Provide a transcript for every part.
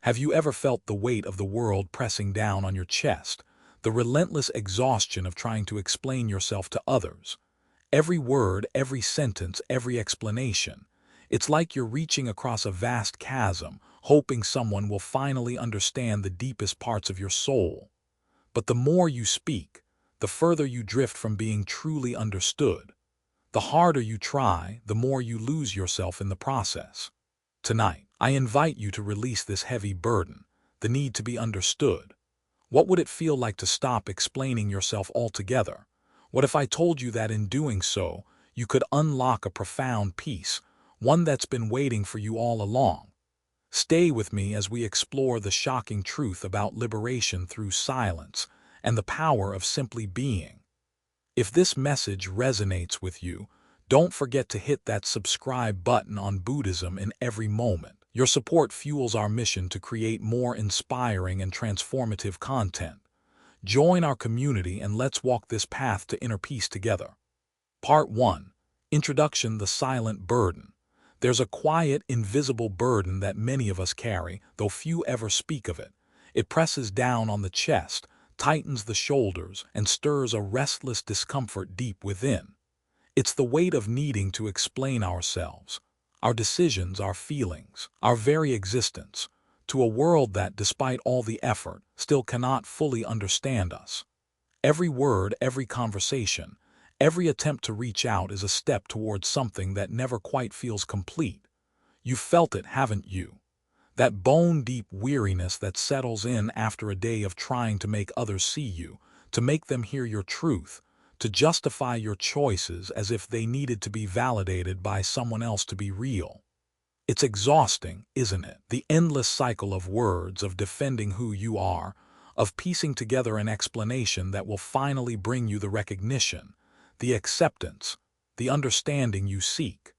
Have you ever felt the weight of the world pressing down on your chest, the relentless exhaustion of trying to explain yourself to others? Every word, every sentence, every explanation. It's like you're reaching across a vast chasm, hoping someone will finally understand the deepest parts of your soul. But the more you speak, the further you drift from being truly understood. The harder you try, the more you lose yourself in the process. Tonight, I invite you to release this heavy burden, the need to be understood. What would it feel like to stop explaining yourself altogether? What if I told you that in doing so, you could unlock a profound peace, one that's been waiting for you all along? Stay with me as we explore the shocking truth about liberation through silence and the power of simply being. If this message resonates with you, don't forget to hit that subscribe button on Buddhism in every moment. Your support fuels our mission to create more inspiring and transformative content. Join our community and let's walk this path to inner peace together. Part 1. Introduction: The Silent Burden. There's a quiet, invisible burden that many of us carry, though few ever speak of it. It presses down on the chest, tightens the shoulders, and stirs a restless discomfort deep within. It's the weight of needing to explain ourselves, our decisions, our feelings, our very existence, to a world that, despite all the effort, still cannot fully understand us. Every word, every conversation, every attempt to reach out is a step towards something that never quite feels complete. You've felt it, haven't you? That bone-deep weariness that settles in after a day of trying to make others see you, to make them hear your truth, to justify your choices as if they needed to be validated by someone else to be real. It's exhausting, isn't it? The endless cycle of words, of defending who you are, of piecing together an explanation that will finally bring you the recognition, the acceptance, the understanding you seek.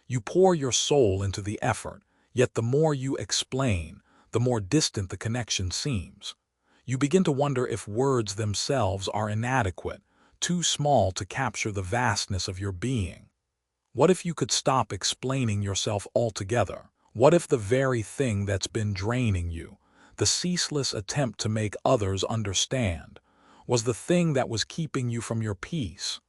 You pour your soul into the effort, yet the more you explain, the more distant the connection seems. You begin to wonder if words themselves are inadequate, too small to capture the vastness of your being. What if you could stop explaining yourself altogether? What if the very thing that's been draining you, the ceaseless attempt to make others understand, was the thing that was keeping you from your peace?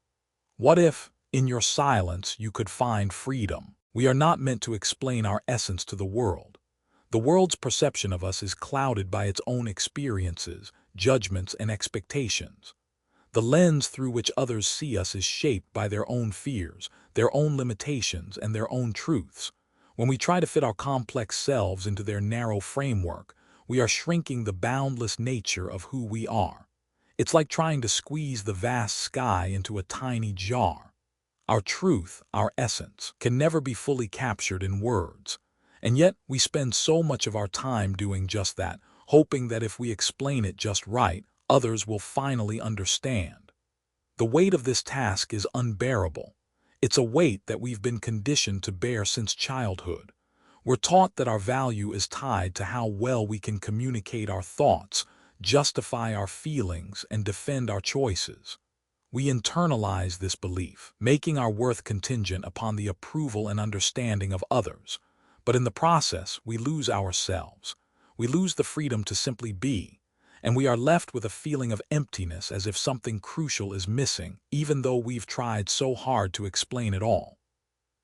What if, in your silence, you could find freedom? We are not meant to explain our essence to the world. The world's perception of us is clouded by its own experiences, judgments, and expectations. The lens through which others see us is shaped by their own fears, their own limitations, and their own truths. When we try to fit our complex selves into their narrow framework, we are shrinking the boundless nature of who we are. It's like trying to squeeze the vast sky into a tiny jar. Our truth, our essence, can never be fully captured in words. And yet, we spend so much of our time doing just that, hoping that if we explain it just right, others will finally understand. The weight of this task is unbearable. It's a weight that we've been conditioned to bear since childhood. We're taught that our value is tied to how well we can communicate our thoughts, justify our feelings, and defend our choices. We internalize this belief, making our worth contingent upon the approval and understanding of others. But in the process, we lose ourselves. We lose the freedom to simply be. And we are left with a feeling of emptiness, as if something crucial is missing, even though we've tried so hard to explain it all.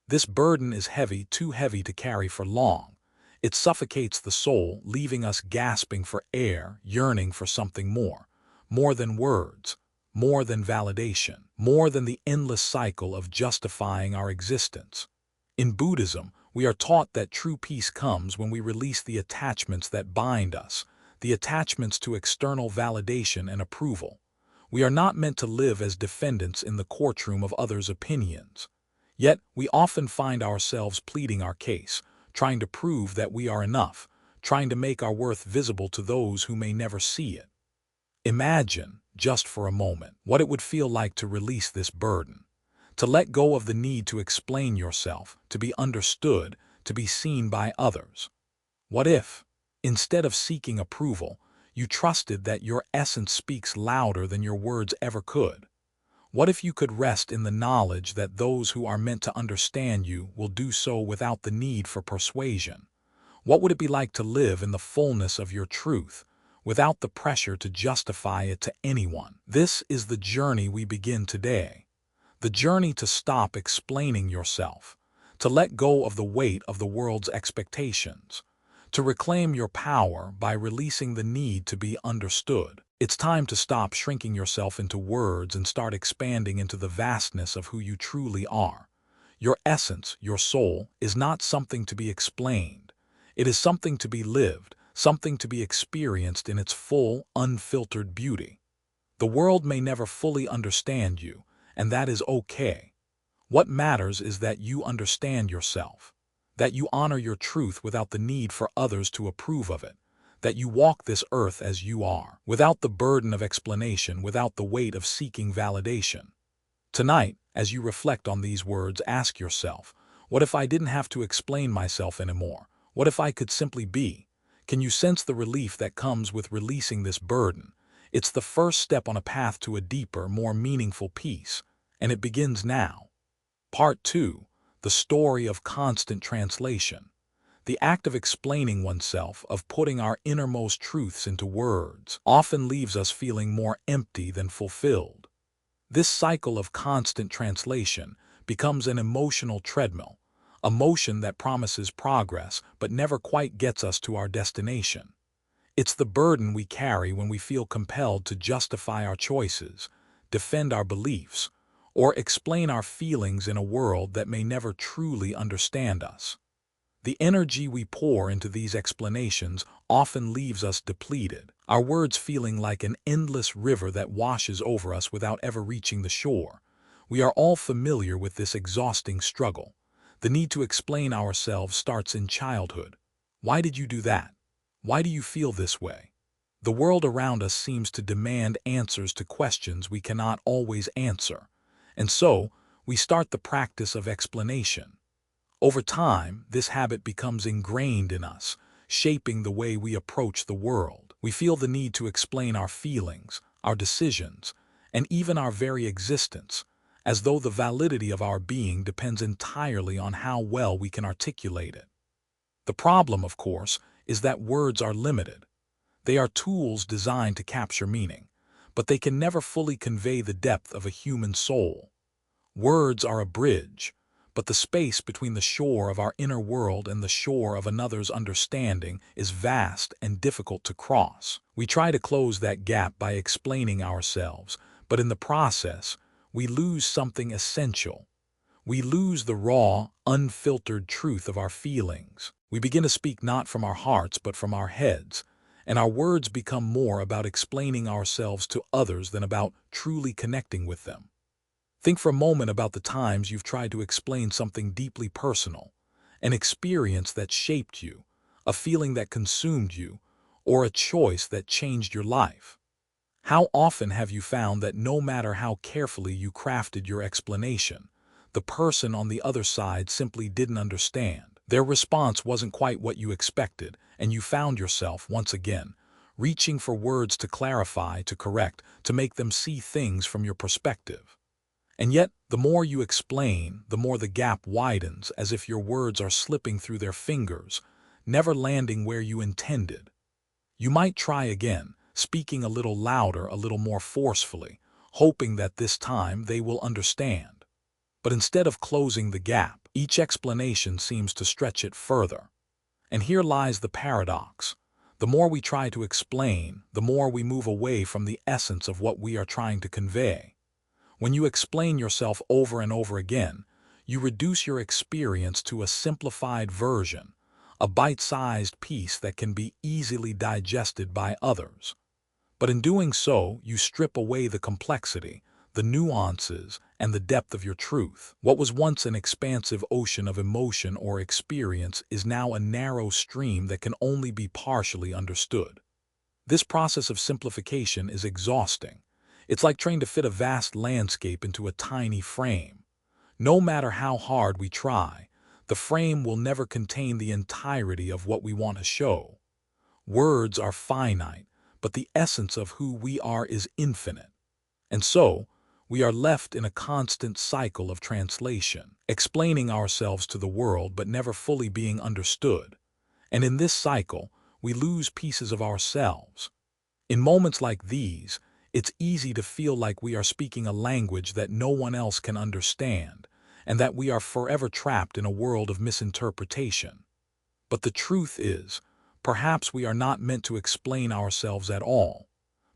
This burden is heavy, too heavy to carry for long. It suffocates the soul, leaving us gasping for air, yearning for something more than words, more than validation, more than the endless cycle of justifying our existence. In Buddhism, we are taught that true peace comes when we release the attachments that bind us, the attachments to external validation and approval. We are not meant to live as defendants in the courtroom of others' opinions. Yet, we often find ourselves pleading our case, trying to prove that we are enough, trying to make our worth visible to those who may never see it. Imagine, just for a moment, what it would feel like to release this burden, to let go of the need to explain yourself, to be understood, to be seen by others. What if, instead of seeking approval, you trusted that your essence speaks louder than your words ever could? What if you could rest in the knowledge that those who are meant to understand you will do so without the need for persuasion? What would it be like to live in the fullness of your truth, without the pressure to justify it to anyone? This is the journey we begin today. The journey to stop explaining yourself, to let go of the weight of the world's expectations, to reclaim your power by releasing the need to be understood. It's time to stop shrinking yourself into words and start expanding into the vastness of who you truly are. Your essence, your soul, is not something to be explained. It is something to be lived, something to be experienced in its full, unfiltered beauty. The world may never fully understand you, and that is okay. What matters is that you understand yourself, that you honor your truth without the need for others to approve of it, that you walk this earth as you are, without the burden of explanation, without the weight of seeking validation. Tonight, as you reflect on these words, ask yourself, what if I didn't have to explain myself anymore? What if I could simply be? Can you sense the relief that comes with releasing this burden? It's the first step on a path to a deeper, more meaningful peace, and it begins now. Part 2. The story of constant translation. The act of explaining oneself, of putting our innermost truths into words, often leaves us feeling more empty than fulfilled. This cycle of constant translation becomes an emotional treadmill, a motion that promises progress but never quite gets us to our destination. It's the burden we carry when we feel compelled to justify our choices, defend our beliefs, or explain our feelings in a world that may never truly understand us. The energy we pour into these explanations often leaves us depleted, our words feeling like an endless river that washes over us without ever reaching the shore. We are all familiar with this exhausting struggle. The need to explain ourselves starts in childhood. Why did you do that? Why do you feel this way? The world around us seems to demand answers to questions we cannot always answer. And so, we start the practice of explanation. Over time, this habit becomes ingrained in us, shaping the way we approach the world. We feel the need to explain our feelings, our decisions, and even our very existence, as though the validity of our being depends entirely on how well we can articulate it. The problem, of course, is that words are limited. They are tools designed to capture meaning, but they can never fully convey the depth of a human soul. Words are a bridge, but the space between the shore of our inner world and the shore of another's understanding is vast and difficult to cross. We try to close that gap by explaining ourselves, but in the process, we lose something essential. We lose the raw, unfiltered truth of our feelings. We begin to speak not from our hearts but from our heads, and our words become more about explaining ourselves to others than about truly connecting with them. Think for a moment about the times you've tried to explain something deeply personal, an experience that shaped you, a feeling that consumed you, or a choice that changed your life. How often have you found that no matter how carefully you crafted your explanation, the person on the other side simply didn't understand? Their response wasn't quite what you expected, and you found yourself, once again, reaching for words to clarify, to correct, to make them see things from your perspective. And yet, the more you explain, the more the gap widens, as if your words are slipping through their fingers, never landing where you intended. You might try again, speaking a little louder, a little more forcefully, hoping that this time they will understand. But instead of closing the gap, each explanation seems to stretch it further. And here lies the paradox. The more we try to explain, the more we move away from the essence of what we are trying to convey. When you explain yourself over and over again, you reduce your experience to a simplified version, a bite-sized piece that can be easily digested by others. But in doing so, you strip away the complexity, the nuances, and the depth of your truth. What was once an expansive ocean of emotion or experience is now a narrow stream that can only be partially understood. This process of simplification is exhausting. It's like trying to fit a vast landscape into a tiny frame. No matter how hard we try, the frame will never contain the entirety of what we want to show. Words are finite, but the essence of who we are is infinite. And so, we are left in a constant cycle of translation, explaining ourselves to the world but never fully being understood. And in this cycle, we lose pieces of ourselves. In moments like these, it's easy to feel like we are speaking a language that no one else can understand, and that we are forever trapped in a world of misinterpretation. But the truth is, perhaps we are not meant to explain ourselves at all.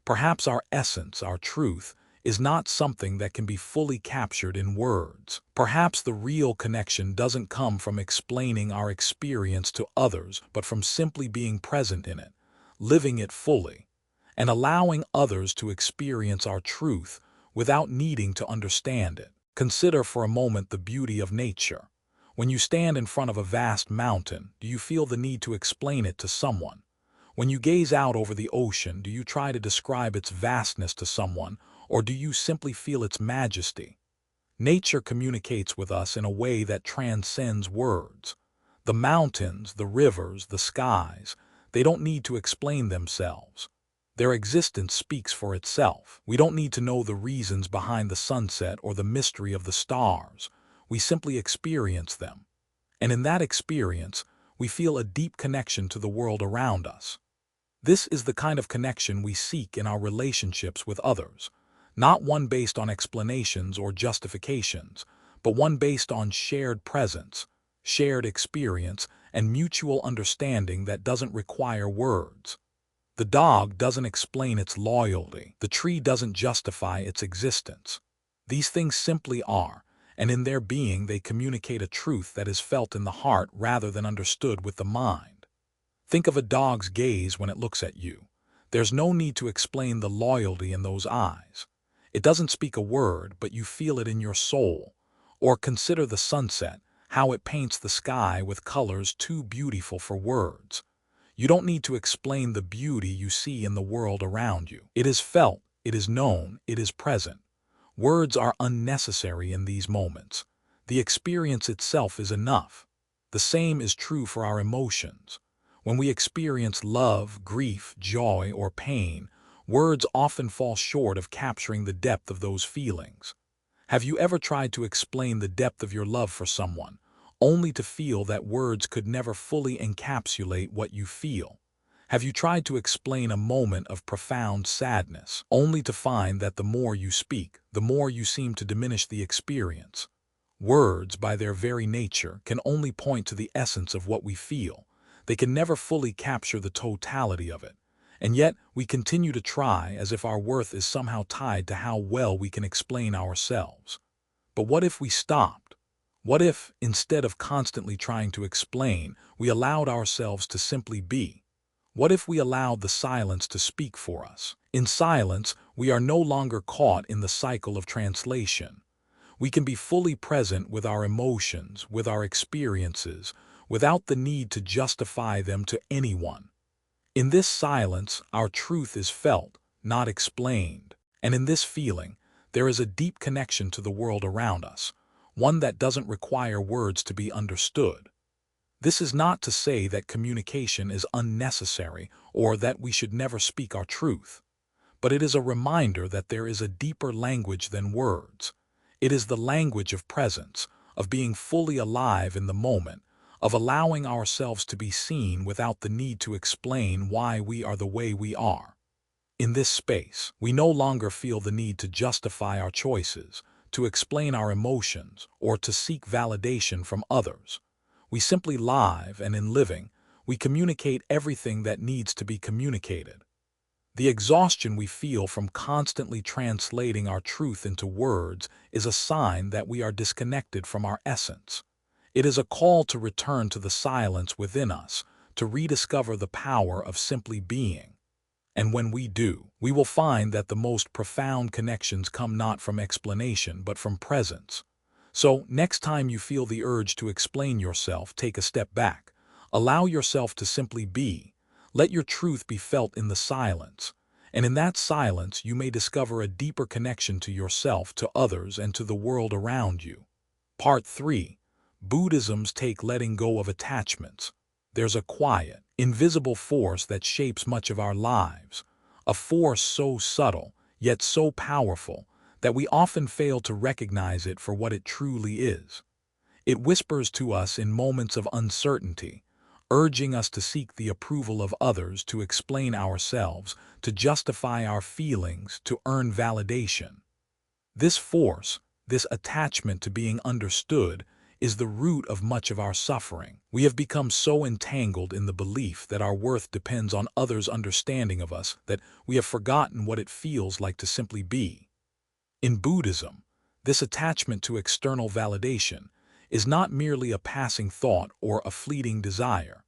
Perhaps our essence, our truth, is not something that can be fully captured in words. Perhaps the real connection doesn't come from explaining our experience to others, but from simply being present in it, living it fully, and allowing others to experience our truth without needing to understand it. Consider for a moment the beauty of nature. When you stand in front of a vast mountain, do you feel the need to explain it to someone? When you gaze out over the ocean, do you try to describe its vastness to someone, or do you simply feel its majesty? Nature communicates with us in a way that transcends words. The mountains, the rivers, the skies, they don't need to explain themselves. Their existence speaks for itself. We don't need to know the reasons behind the sunset or the mystery of the stars. We simply experience them. And in that experience, we feel a deep connection to the world around us. This is the kind of connection we seek in our relationships with others, not one based on explanations or justifications, but one based on shared presence, shared experience, and mutual understanding that doesn't require words. The dog doesn't explain its loyalty. The tree doesn't justify its existence. These things simply are, and in their being they communicate a truth that is felt in the heart rather than understood with the mind. Think of a dog's gaze when it looks at you. There's no need to explain the loyalty in those eyes. It doesn't speak a word, but you feel it in your soul. Or consider the sunset, how it paints the sky with colors too beautiful for words. You don't need to explain the beauty you see in the world around you. It is felt, it is known, it is present. Words are unnecessary in these moments. The experience itself is enough. The same is true for our emotions. When we experience love, grief, joy, or pain, words often fall short of capturing the depth of those feelings. Have you ever tried to explain the depth of your love for someone, only to feel that words could never fully encapsulate what you feel? Have you tried to explain a moment of profound sadness, only to find that the more you speak, the more you seem to diminish the experience? Words, by their very nature, can only point to the essence of what we feel. They can never fully capture the totality of it. And yet, we continue to try as if our worth is somehow tied to how well we can explain ourselves. But what if we stopped? What if, instead of constantly trying to explain, we allowed ourselves to simply be? What if we allowed the silence to speak for us? In silence, we are no longer caught in the cycle of translation. We can be fully present with our emotions, with our experiences, without the need to justify them to anyone. In this silence, our truth is felt, not explained. And in this feeling, there is a deep connection to the world around us, one that doesn't require words to be understood. This is not to say that communication is unnecessary or that we should never speak our truth, but it is a reminder that there is a deeper language than words. It is the language of presence, of being fully alive in the moment, of allowing ourselves to be seen without the need to explain why we are the way we are. In this space, we no longer feel the need to justify our choices, to explain our emotions, or to seek validation from others. We simply live, and in living, we communicate everything that needs to be communicated. The exhaustion we feel from constantly translating our truth into words is a sign that we are disconnected from our essence. It is a call to return to the silence within us, to rediscover the power of simply being. And when we do, we will find that the most profound connections come not from explanation but from presence. So, next time you feel the urge to explain yourself, take a step back. Allow yourself to simply be. Let your truth be felt in the silence. And in that silence, you may discover a deeper connection to yourself, to others, and to the world around you. Part 3. Buddhism's take letting go of attachments. There's a quiet, invisible force that shapes much of our lives, a force so subtle, yet so powerful, that we often fail to recognize it for what it truly is. It whispers to us in moments of uncertainty, urging us to seek the approval of others, to explain ourselves, to justify our feelings, to earn validation. This force, this attachment to being understood, is the root of much of our suffering. We have become so entangled in the belief that our worth depends on others' understanding of us that we have forgotten what it feels like to simply be. In Buddhism, this attachment to external validation is not merely a passing thought or a fleeting desire.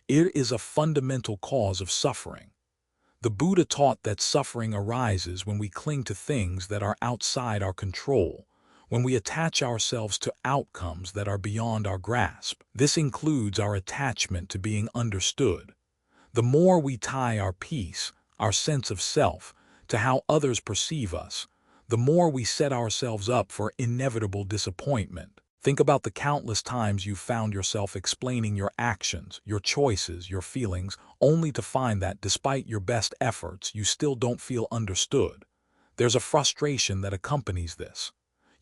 It is a fundamental cause of suffering. The Buddha taught that suffering arises when we cling to things that are outside our control, when we attach ourselves to outcomes that are beyond our grasp. This includes our attachment to being understood. The more we tie our peace, our sense of self, to how others perceive us, the more we set ourselves up for inevitable disappointment. Think about the countless times you've found yourself explaining your actions, your choices, your feelings, only to find that, despite your best efforts, you still don't feel understood. There's a frustration that accompanies this.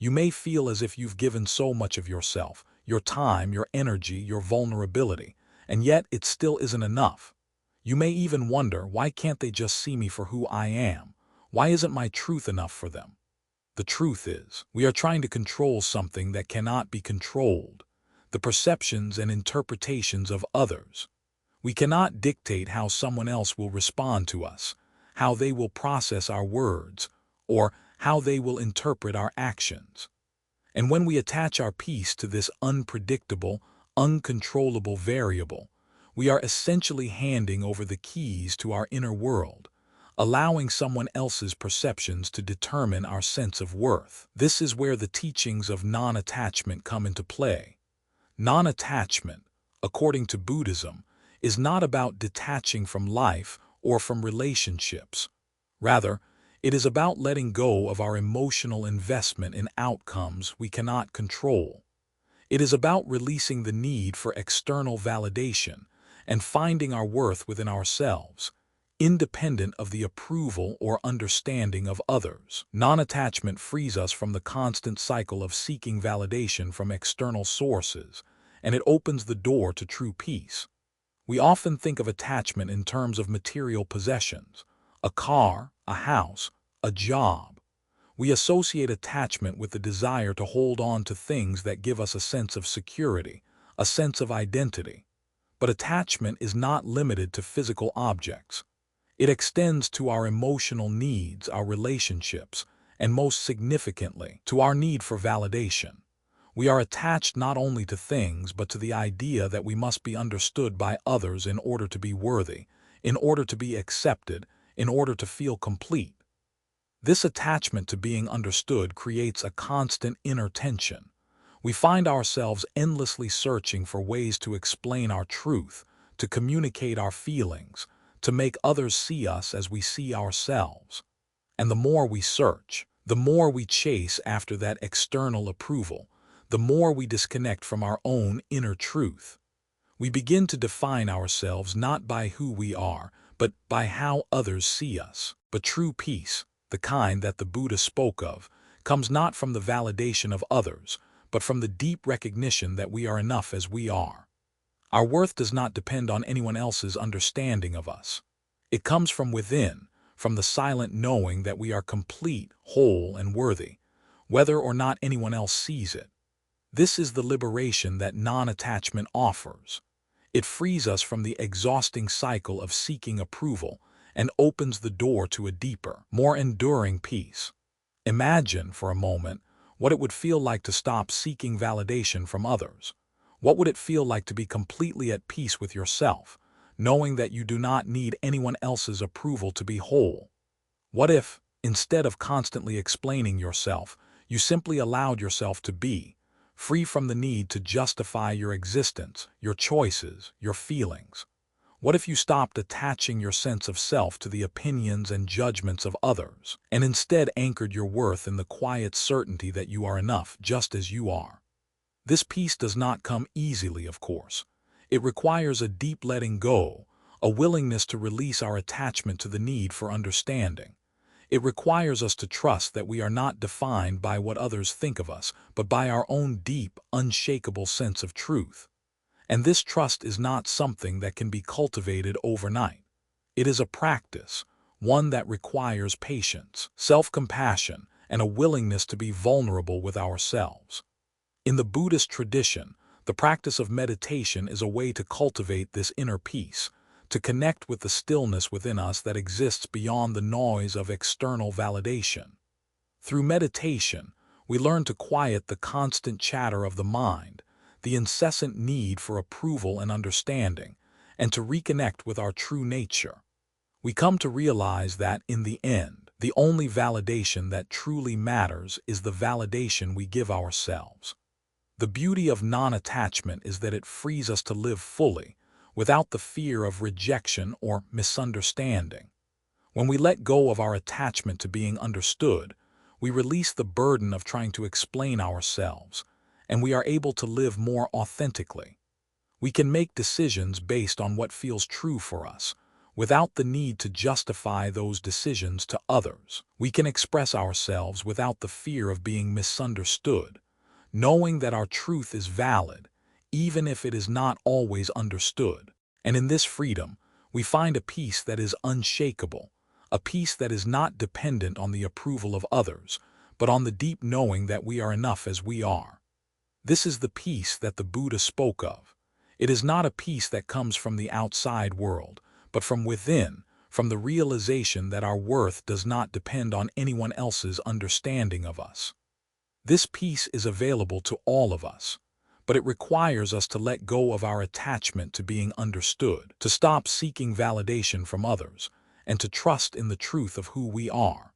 You may feel as if you've given so much of yourself, your time, your energy, your vulnerability, and yet it still isn't enough. You may even wonder, why can't they just see me for who I am? Why isn't my truth enough for them? The truth is, we are trying to control something that cannot be controlled, the perceptions and interpretations of others. We cannot dictate how someone else will respond to us, how they will process our words, or how they will interpret our actions. And when we attach our peace to this unpredictable, uncontrollable variable, we are essentially handing over the keys to our inner world, allowing someone else's perceptions to determine our sense of worth. This is where the teachings of non-attachment come into play. Non-attachment, according to Buddhism, is not about detaching from life or from relationships. Rather, it is about letting go of our emotional investment in outcomes we cannot control. It is about releasing the need for external validation and finding our worth within ourselves, independent of the approval or understanding of others. Non-attachment frees us from the constant cycle of seeking validation from external sources, and it opens the door to true peace. We often think of attachment in terms of material possessions, a car, a house, a job. We associate attachment with the desire to hold on to things that give us a sense of security, a sense of identity. But attachment is not limited to physical objects. It extends to our emotional needs, our relationships, and most significantly, to our need for validation. We are attached not only to things, but to the idea that we must be understood by others in order to be worthy, in order to be accepted, in order to feel complete. This attachment to being understood creates a constant inner tension. We find ourselves endlessly searching for ways to explain our truth, to communicate our feelings, to make others see us as we see ourselves. And the more we search, the more we chase after that external approval, the more we disconnect from our own inner truth. We begin to define ourselves not by who we are, but by how others see us. But true peace, the kind that the Buddha spoke of, comes not from the validation of others, but from the deep recognition that we are enough as we are. Our worth does not depend on anyone else's understanding of us. It comes from within, from the silent knowing that we are complete, whole, and worthy, whether or not anyone else sees it. This is the liberation that non-attachment offers. It frees us from the exhausting cycle of seeking approval and opens the door to a deeper, more enduring peace. Imagine, for a moment, what it would feel like to stop seeking validation from others. What would it feel like to be completely at peace with yourself, knowing that you do not need anyone else's approval to be whole? What if, instead of constantly explaining yourself, you simply allowed yourself to be, free from the need to justify your existence, your choices, your feelings? What if you stopped attaching your sense of self to the opinions and judgments of others, and instead anchored your worth in the quiet certainty that you are enough just as you are? This peace does not come easily, of course. It requires a deep letting go, a willingness to release our attachment to the need for understanding. It requires us to trust that we are not defined by what others think of us, but by our own deep, unshakable sense of truth. And this trust is not something that can be cultivated overnight. It is a practice, one that requires patience, self-compassion, and a willingness to be vulnerable with ourselves. In the Buddhist tradition, the practice of meditation is a way to cultivate this inner peace, to connect with the stillness within us that exists beyond the noise of external validation. Through meditation, we learn to quiet the constant chatter of the mind, the incessant need for approval and understanding, and to reconnect with our true nature. We come to realize that, in the end, the only validation that truly matters is the validation we give ourselves. The beauty of non-attachment is that it frees us to live fully, without the fear of rejection or misunderstanding. When we let go of our attachment to being understood, we release the burden of trying to explain ourselves, and we are able to live more authentically. We can make decisions based on what feels true for us, without the need to justify those decisions to others. We can express ourselves without the fear of being misunderstood, knowing that our truth is valid, even if it is not always understood. And in this freedom, we find a peace that is unshakable, a peace that is not dependent on the approval of others, but on the deep knowing that we are enough as we are. This is the peace that the Buddha spoke of. It is not a peace that comes from the outside world, but from within, from the realization that our worth does not depend on anyone else's understanding of us. This peace is available to all of us, but it requires us to let go of our attachment to being understood, to stop seeking validation from others, and to trust in the truth of who we are.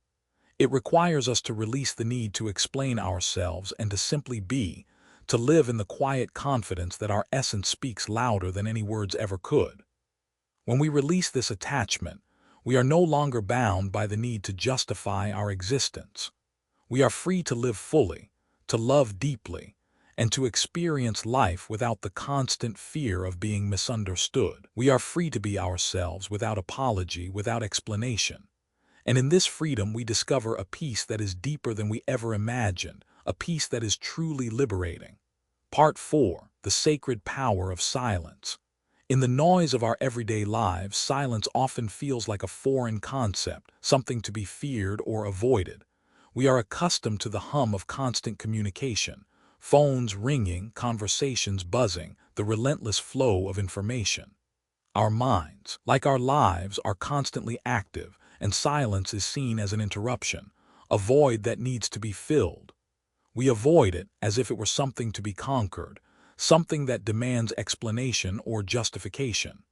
It requires us to release the need to explain ourselves and to simply be, to live in the quiet confidence that our essence speaks louder than any words ever could. When we release this attachment, we are no longer bound by the need to justify our existence. We are free to live fully, to love deeply, and to experience life without the constant fear of being misunderstood. We are free to be ourselves without apology, without explanation. And in this freedom we discover a peace that is deeper than we ever imagined, a peace that is truly liberating. Part 4. The Sacred Power of Silence. In the noise of our everyday lives, silence often feels like a foreign concept, something to be feared or avoided. We are accustomed to the hum of constant communication, phones ringing, conversations buzzing, the relentless flow of information. Our minds, like our lives, are constantly active, and silence is seen as an interruption, a void that needs to be filled. We avoid it as if it were something to be conquered, something that demands explanation or justification.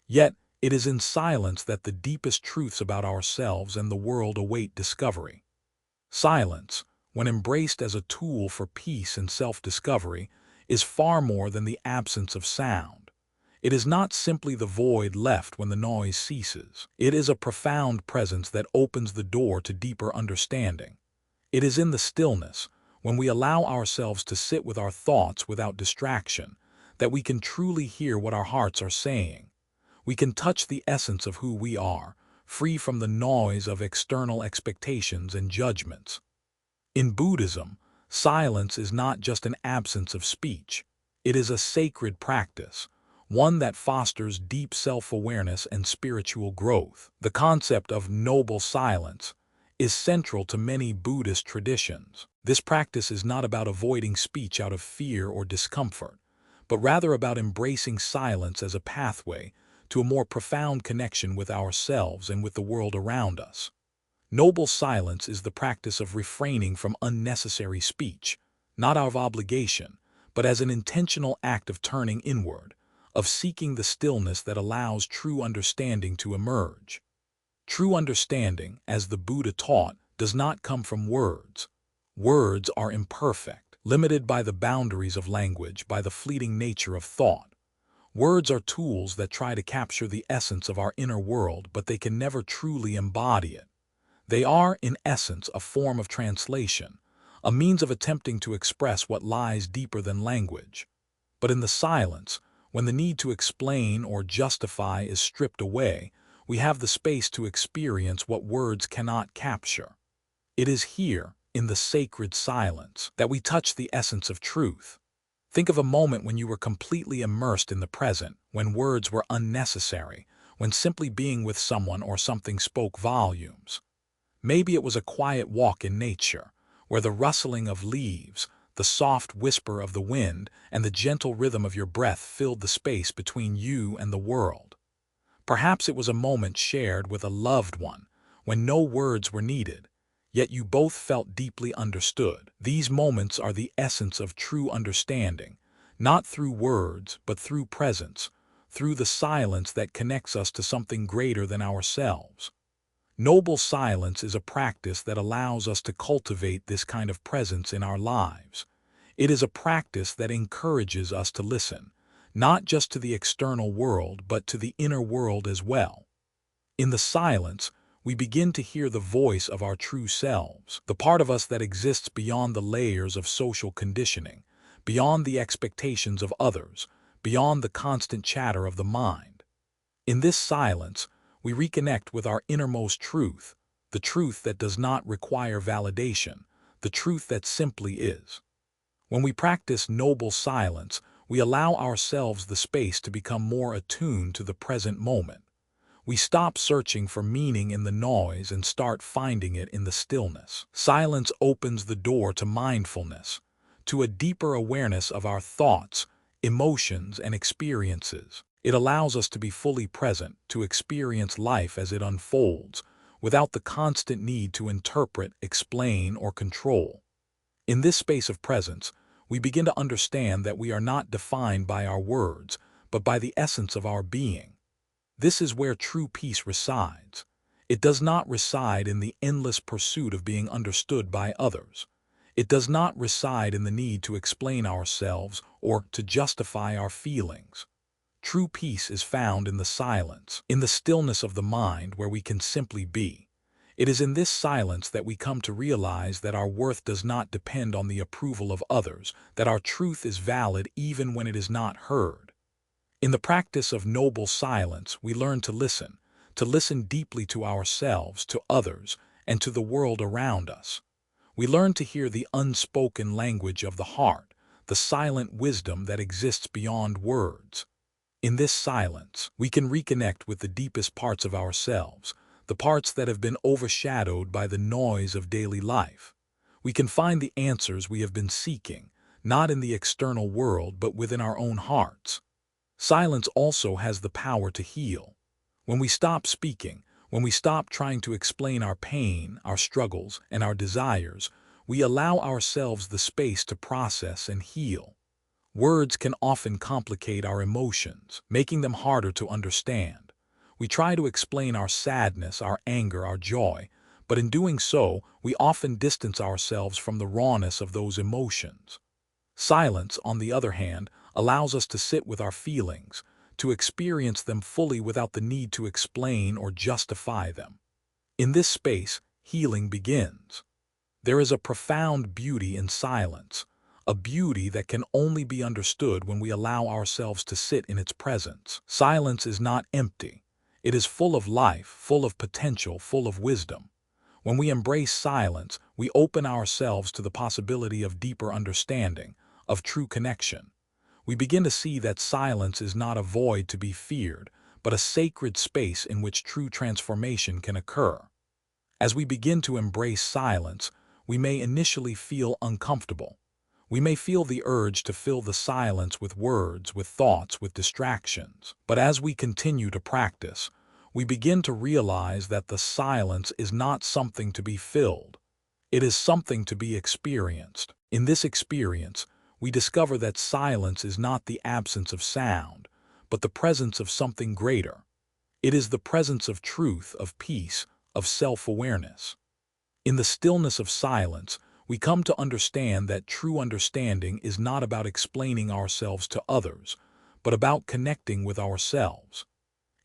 Yet, it is in silence that the deepest truths about ourselves and the world await discovery. Silence, when embraced as a tool for peace and self-discovery, is far more than the absence of sound. It is not simply the void left when the noise ceases. It is a profound presence that opens the door to deeper understanding. It is in the stillness, when we allow ourselves to sit with our thoughts without distraction, that we can truly hear what our hearts are saying. We can touch the essence of who we are, free from the noise of external expectations and judgments. In Buddhism, silence is not just an absence of speech. It is a sacred practice, one that fosters deep self-awareness and spiritual growth. The concept of noble silence is central to many Buddhist traditions. This practice is not about avoiding speech out of fear or discomfort, but rather about embracing silence as a pathway to a more profound connection with ourselves and with the world around us. Noble silence is the practice of refraining from unnecessary speech, not out of obligation, but as an intentional act of turning inward, of seeking the stillness that allows true understanding to emerge. True understanding, as the Buddha taught, does not come from words. Words are imperfect, limited by the boundaries of language, by the fleeting nature of thought. Words are tools that try to capture the essence of our inner world, but they can never truly embody it. They are, in essence, a form of translation, a means of attempting to express what lies deeper than language. But in the silence, when the need to explain or justify is stripped away, we have the space to experience what words cannot capture. It is here, in the sacred silence, that we touch the essence of truth. Think of a moment when you were completely immersed in the present, when words were unnecessary, when simply being with someone or something spoke volumes. Maybe it was a quiet walk in nature, where the rustling of leaves, the soft whisper of the wind, and the gentle rhythm of your breath filled the space between you and the world. Perhaps it was a moment shared with a loved one, when no words were needed, yet you both felt deeply understood. These moments are the essence of true understanding, not through words, but through presence, through the silence that connects us to something greater than ourselves. Noble silence is a practice that allows us to cultivate this kind of presence in our lives. It is a practice that encourages us to listen, not just to the external world, but to the inner world as well. In the silence, we begin to hear the voice of our true selves, the part of us that exists beyond the layers of social conditioning, beyond the expectations of others, beyond the constant chatter of the mind. In this silence, we reconnect with our innermost truth, the truth that does not require validation, the truth that simply is. When we practice noble silence, we allow ourselves the space to become more attuned to the present moment. We stop searching for meaning in the noise and start finding it in the stillness. Silence opens the door to mindfulness, to a deeper awareness of our thoughts, emotions, and experiences. It allows us to be fully present, to experience life as it unfolds, without the constant need to interpret, explain, or control. In this space of presence, we begin to understand that we are not defined by our words, but by the essence of our being. This is where true peace resides. It does not reside in the endless pursuit of being understood by others. It does not reside in the need to explain ourselves or to justify our feelings. True peace is found in the silence, in the stillness of the mind where we can simply be. It is in this silence that we come to realize that our worth does not depend on the approval of others, that our truth is valid even when it is not heard. In the practice of noble silence, we learn to listen deeply to ourselves, to others, and to the world around us. We learn to hear the unspoken language of the heart, the silent wisdom that exists beyond words. In this silence, we can reconnect with the deepest parts of ourselves, the parts that have been overshadowed by the noise of daily life. We can find the answers we have been seeking, not in the external world, but within our own hearts. Silence also has the power to heal. When we stop speaking, when we stop trying to explain our pain, our struggles, and our desires, we allow ourselves the space to process and heal. Words can often complicate our emotions, making them harder to understand. We try to explain our sadness, our anger, our joy, but in doing so, we often distance ourselves from the rawness of those emotions. Silence, on the other hand, allows us to sit with our feelings, to experience them fully without the need to explain or justify them. In this space, healing begins. There is a profound beauty in silence, a beauty that can only be understood when we allow ourselves to sit in its presence. Silence is not empty. It is full of life, full of potential, full of wisdom. When we embrace silence, we open ourselves to the possibility of deeper understanding, of true connection. We begin to see that silence is not a void to be feared, but a sacred space in which true transformation can occur. As we begin to embrace silence, we may initially feel uncomfortable. We may feel the urge to fill the silence with words, with thoughts, with distractions. But as we continue to practice, we begin to realize that the silence is not something to be filled. It is something to be experienced. In this experience, we discover that silence is not the absence of sound, but the presence of something greater. It is the presence of truth, of peace, of self-awareness. In the stillness of silence, we come to understand that true understanding is not about explaining ourselves to others, but about connecting with ourselves.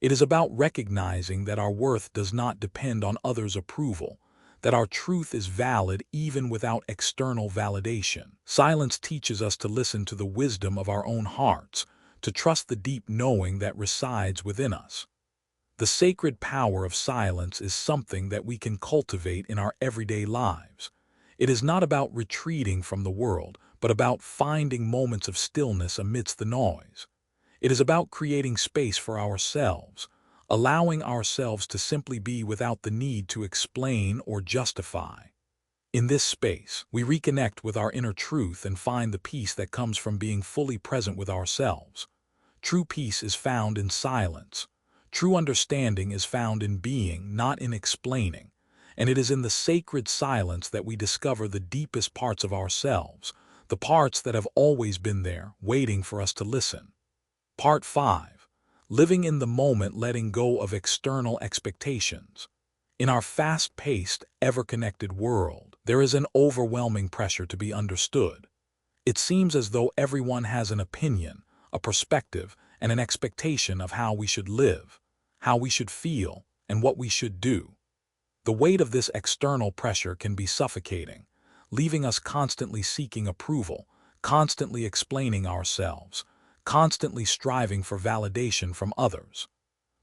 It is about recognizing that our worth does not depend on others' approval, that our truth is valid even without external validation. Silence teaches us to listen to the wisdom of our own hearts, to trust the deep knowing that resides within us. The sacred power of silence is something that we can cultivate in our everyday lives. It is not about retreating from the world, but about finding moments of stillness amidst the noise. It is about creating space for ourselves, allowing ourselves to simply be without the need to explain or justify. In this space, we reconnect with our inner truth and find the peace that comes from being fully present with ourselves. True peace is found in silence. True understanding is found in being, not in explaining. And it is in the sacred silence that we discover the deepest parts of ourselves, the parts that have always been there, waiting for us to listen. Part 5. Living in the moment, letting go of external expectations. In our fast-paced, ever-connected world, there is an overwhelming pressure to be understood. It seems as though everyone has an opinion, a perspective, and an expectation of how we should live, how we should feel, and what we should do. The weight of this external pressure can be suffocating, leaving us constantly seeking approval, constantly explaining ourselves, constantly striving for validation from others.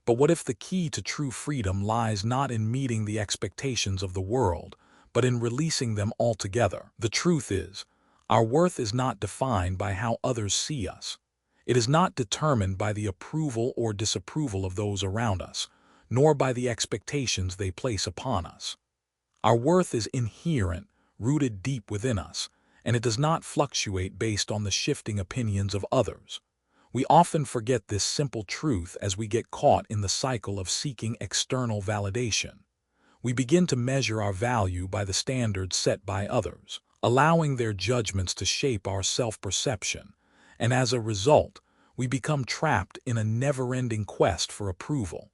But what if the key to true freedom lies not in meeting the expectations of the world, but in releasing them altogether? The truth is, our worth is not defined by how others see us. It is not determined by the approval or disapproval of those around us, nor by the expectations they place upon us. Our worth is inherent, rooted deep within us, and it does not fluctuate based on the shifting opinions of others. We often forget this simple truth as we get caught in the cycle of seeking external validation. We begin to measure our value by the standards set by others, allowing their judgments to shape our self-perception, and as a result, we become trapped in a never-ending quest for approval.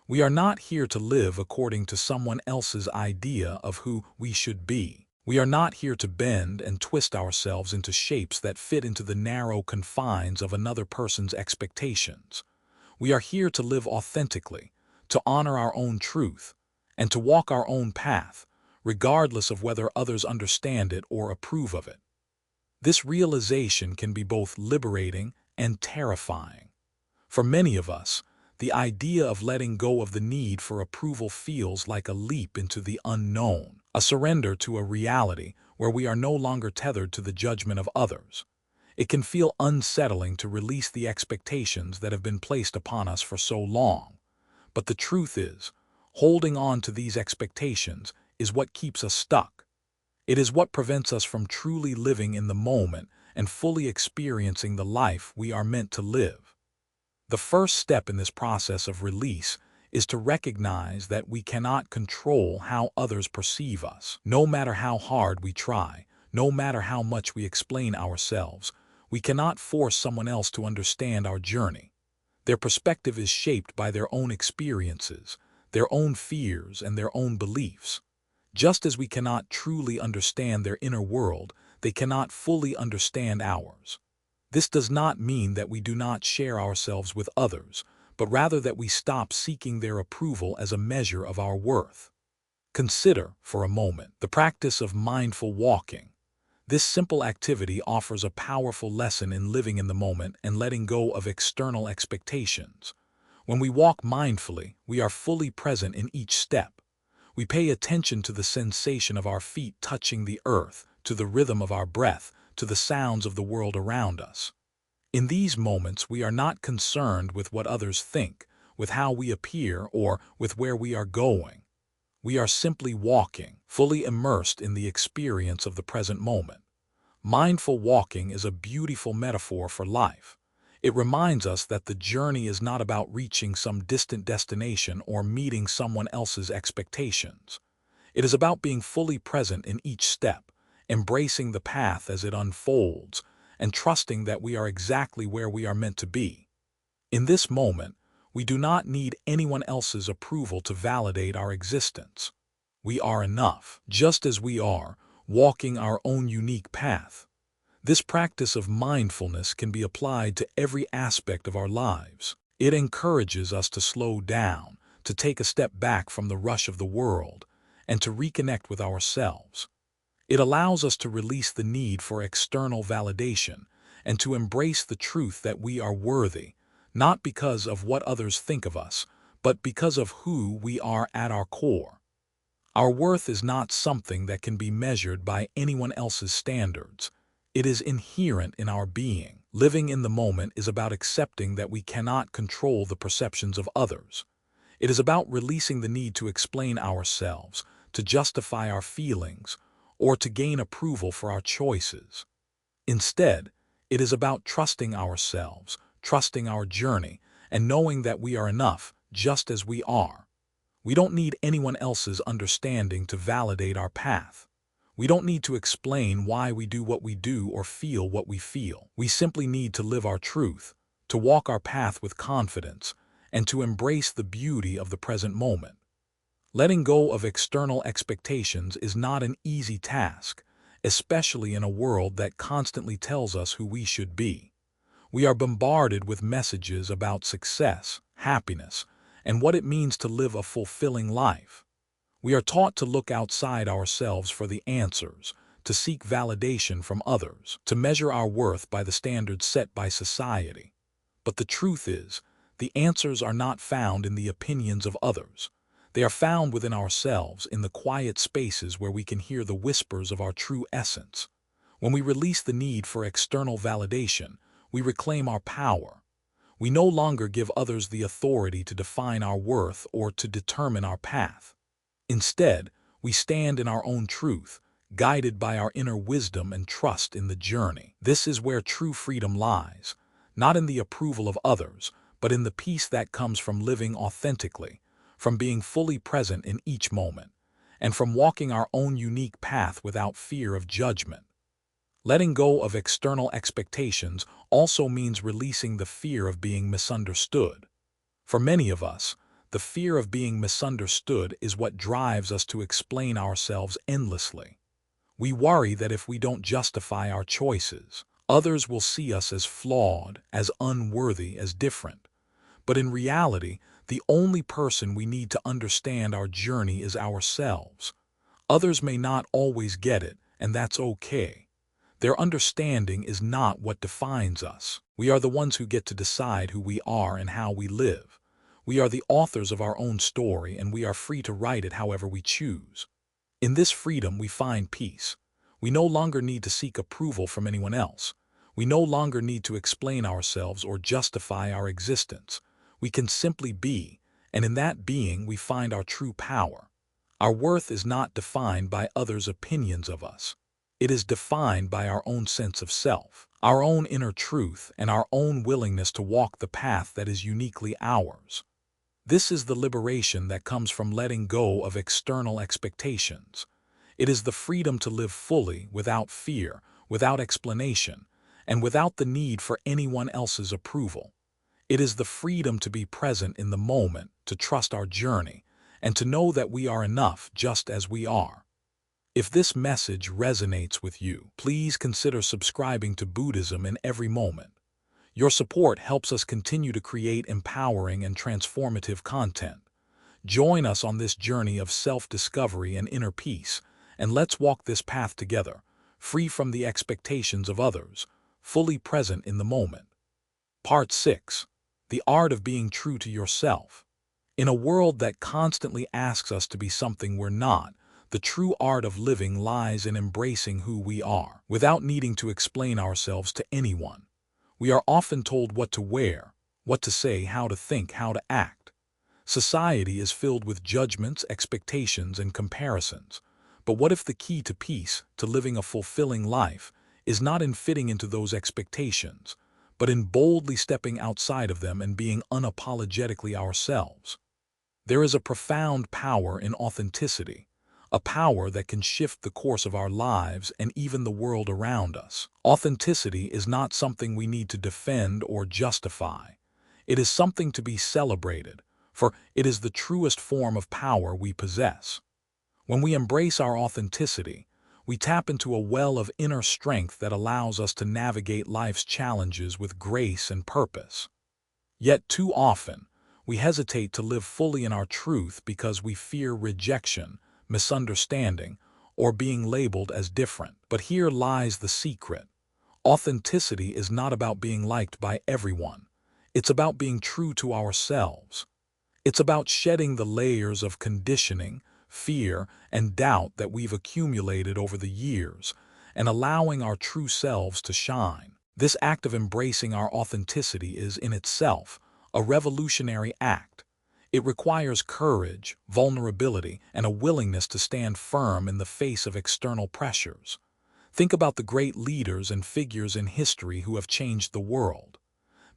We are not here to live according to someone else's idea of who we should be. We are not here to bend and twist ourselves into shapes that fit into the narrow confines of another person's expectations. We are here to live authentically, to honor our own truth, and to walk our own path, regardless of whether others understand it or approve of it. This realization can be both liberating and terrifying. For many of us, the idea of letting go of the need for approval feels like a leap into the unknown, a surrender to a reality where we are no longer tethered to the judgment of others. It can feel unsettling to release the expectations that have been placed upon us for so long. But the truth is, holding on to these expectations is what keeps us stuck. It is what prevents us from truly living in the moment and fully experiencing the life we are meant to live. The first step in this process of release is to recognize that we cannot control how others perceive us. No matter how hard we try, no matter how much we explain ourselves, we cannot force someone else to understand our journey. Their perspective is shaped by their own experiences, their own fears, and their own beliefs. Just as we cannot truly understand their inner world, they cannot fully understand ours. This does not mean that we do not share ourselves with others, but rather that we stop seeking their approval as a measure of our worth. Consider, for a moment, the practice of mindful walking. This simple activity offers a powerful lesson in living in the moment and letting go of external expectations. When we walk mindfully, we are fully present in each step. We pay attention to the sensation of our feet touching the earth, to the rhythm of our breath, to the sounds of the world around us. In these moments, we are not concerned with what others think, with how we appear, or with where we are going. We are simply walking, fully immersed in the experience of the present moment. Mindful walking is a beautiful metaphor for life. It reminds us that the journey is not about reaching some distant destination or meeting someone else's expectations. It is about being fully present in each step, embracing the path as it unfolds, and trusting that we are exactly where we are meant to be. In this moment, we do not need anyone else's approval to validate our existence. We are enough, just as we are, walking our own unique path. This practice of mindfulness can be applied to every aspect of our lives. It encourages us to slow down, to take a step back from the rush of the world, and to reconnect with ourselves. It allows us to release the need for external validation and to embrace the truth that we are worthy, not because of what others think of us, but because of who we are at our core. Our worth is not something that can be measured by anyone else's standards. It is inherent in our being. Living in the moment is about accepting that we cannot control the perceptions of others. It is about releasing the need to explain ourselves, to justify our feelings, or to gain approval for our choices. Instead, it is about trusting ourselves, trusting our journey, and knowing that we are enough just as we are. We don't need anyone else's understanding to validate our path. We don't need to explain why we do what we do or feel what we feel. We simply need to live our truth, to walk our path with confidence, and to embrace the beauty of the present moment. Letting go of external expectations is not an easy task, especially in a world that constantly tells us who we should be. We are bombarded with messages about success, happiness, and what it means to live a fulfilling life. We are taught to look outside ourselves for the answers, to seek validation from others, to measure our worth by the standards set by society. But the truth is, the answers are not found in the opinions of others. They are found within ourselves, in the quiet spaces where we can hear the whispers of our true essence. When we release the need for external validation, we reclaim our power. We no longer give others the authority to define our worth or to determine our path. Instead, we stand in our own truth, guided by our inner wisdom and trust in the journey. This is where true freedom lies, not in the approval of others, but in the peace that comes from living authentically, from being fully present in each moment, and from walking our own unique path without fear of judgment. Letting go of external expectations also means releasing the fear of being misunderstood. For many of us, the fear of being misunderstood is what drives us to explain ourselves endlessly. We worry that if we don't justify our choices, others will see us as flawed, as unworthy, as different. But in reality, the only person we need to understand our journey is ourselves. Others may not always get it, and that's okay. Their understanding is not what defines us. We are the ones who get to decide who we are and how we live. We are the authors of our own story, and we are free to write it however we choose. In this freedom, we find peace. We no longer need to seek approval from anyone else. We no longer need to explain ourselves or justify our existence. We can simply be, and in that being, we find our true power. Our worth is not defined by others' opinions of us. It is defined by our own sense of self, our own inner truth, and our own willingness to walk the path that is uniquely ours. This is the liberation that comes from letting go of external expectations. It is the freedom to live fully, without fear, without explanation, and without the need for anyone else's approval. It is the freedom to be present in the moment, to trust our journey, and to know that we are enough just as we are. If this message resonates with you, please consider subscribing to Buddhism in every moment. Your support helps us continue to create empowering and transformative content. Join us on this journey of self-discovery and inner peace, and let's walk this path together, free from the expectations of others, fully present in the moment. Part 6. The Art of Being True to Yourself. In a world that constantly asks us to be something we're not, the true art of living lies in embracing who we are, without needing to explain ourselves to anyone. We are often told what to wear, what to say, how to think, how to act. Society is filled with judgments, expectations, and comparisons. But what if the key to peace, to living a fulfilling life, is not in fitting into those expectations, but in boldly stepping outside of them and being unapologetically ourselves? There is a profound power in authenticity, a power that can shift the course of our lives and even the world around us. Authenticity is not something we need to defend or justify. It is something to be celebrated, for it is the truest form of power we possess. When we embrace our authenticity, we tap into a well of inner strength that allows us to navigate life's challenges with grace and purpose. Yet too often, we hesitate to live fully in our truth because we fear rejection, misunderstanding, or being labeled as different. But here lies the secret. Authenticity is not about being liked by everyone. It's about being true to ourselves. It's about shedding the layers of conditioning, fear, and doubt that we've accumulated over the years, and allowing our true selves to shine. This act of embracing our authenticity is, in itself, a revolutionary act. It requires courage, vulnerability, and a willingness to stand firm in the face of external pressures. Think about the great leaders and figures in history who have changed the world.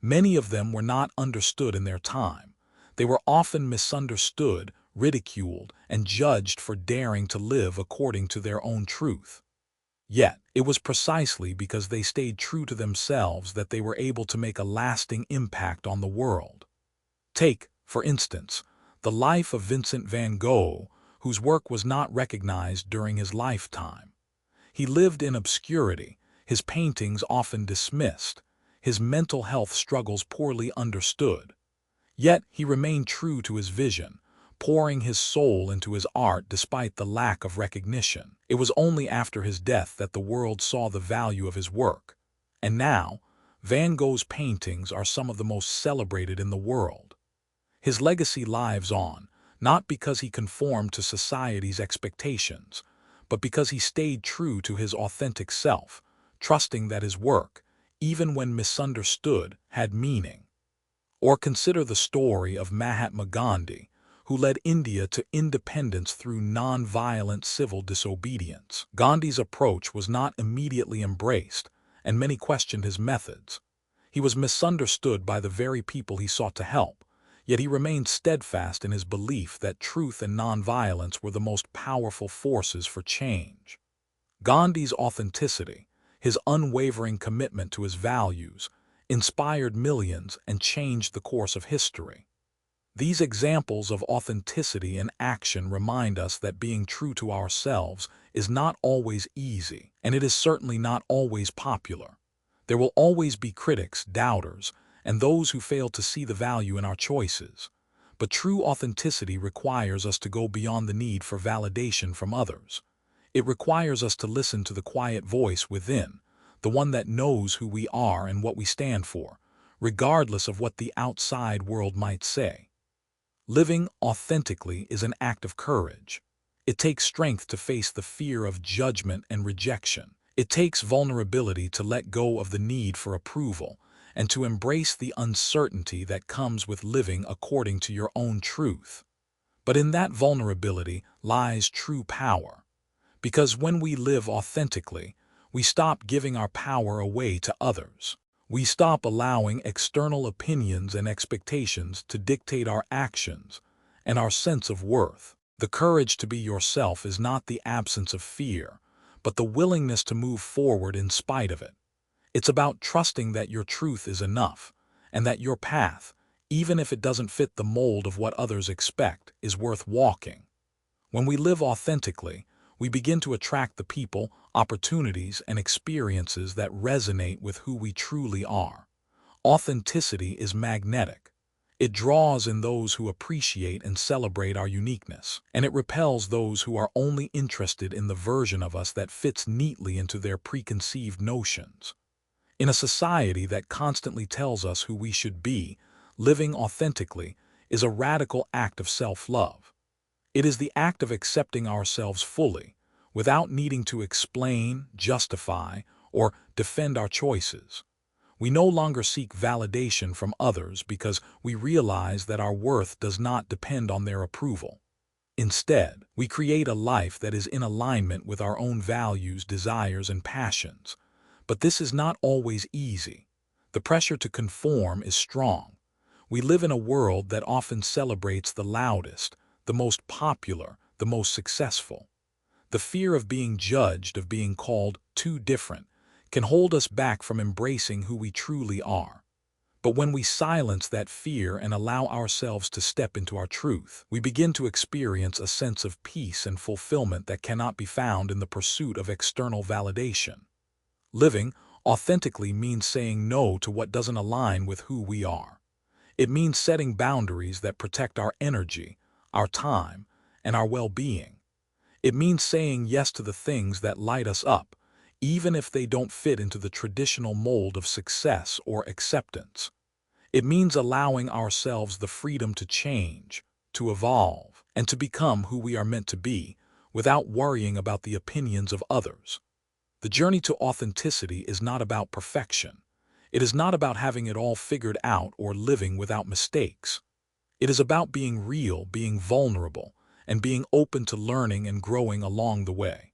Many of them were not understood in their time. They were often misunderstood, ridiculed, and judged for daring to live according to their own truth. Yet, it was precisely because they stayed true to themselves that they were able to make a lasting impact on the world. Take, for instance, the life of Vincent van Gogh, whose work was not recognized during his lifetime. He lived in obscurity, his paintings often dismissed, his mental health struggles poorly understood. Yet he remained true to his vision, pouring his soul into his art despite the lack of recognition. It was only after his death that the world saw the value of his work. And now, Van Gogh's paintings are some of the most celebrated in the world. His legacy lives on, not because he conformed to society's expectations, but because he stayed true to his authentic self, trusting that his work, even when misunderstood, had meaning. Or consider the story of Mahatma Gandhi, who led India to independence through non-violent civil disobedience. Gandhi's approach was not immediately embraced, and many questioned his methods. He was misunderstood by the very people he sought to help, yet he remained steadfast in his belief that truth and non-violence were the most powerful forces for change. Gandhi's authenticity, his unwavering commitment to his values, inspired millions and changed the course of history. These examples of authenticity in action remind us that being true to ourselves is not always easy, and it is certainly not always popular. There will always be critics, doubters, and those who fail to see the value in our choices. But true authenticity requires us to go beyond the need for validation from others. It requires us to listen to the quiet voice within, the one that knows who we are and what we stand for, regardless of what the outside world might say. Living authentically is an act of courage. It takes strength to face the fear of judgment and rejection. It takes vulnerability to let go of the need for approval and to embrace the uncertainty that comes with living according to your own truth. But in that vulnerability lies true power. Because when we live authentically, we stop giving our power away to others. We stop allowing external opinions and expectations to dictate our actions and our sense of worth. The courage to be yourself is not the absence of fear, but the willingness to move forward in spite of it. It's about trusting that your truth is enough, and that your path, even if it doesn't fit the mold of what others expect, is worth walking. When we live authentically, we begin to attract the people, opportunities, and experiences that resonate with who we truly are. Authenticity is magnetic. It draws in those who appreciate and celebrate our uniqueness, and it repels those who are only interested in the version of us that fits neatly into their preconceived notions. In a society that constantly tells us who we should be, living authentically is a radical act of self-love. It is the act of accepting ourselves fully, without needing to explain, justify, or defend our choices. We no longer seek validation from others because we realize that our worth does not depend on their approval. Instead, we create a life that is in alignment with our own values, desires, and passions. But this is not always easy. The pressure to conform is strong. We live in a world that often celebrates the loudest, the most popular, the most successful. The fear of being judged, of being called too different, can hold us back from embracing who we truly are. But when we silence that fear and allow ourselves to step into our truth, we begin to experience a sense of peace and fulfillment that cannot be found in the pursuit of external validation. Living authentically means saying no to what doesn't align with who we are. It means setting boundaries that protect our energy, our time, and our well-being. It means saying yes to the things that light us up, even if they don't fit into the traditional mold of success or acceptance. It means allowing ourselves the freedom to change, to evolve, and to become who we are meant to be, without worrying about the opinions of others. The journey to authenticity is not about perfection. It is not about having it all figured out or living without mistakes. It is about being real, being vulnerable, and being open to learning and growing along the way.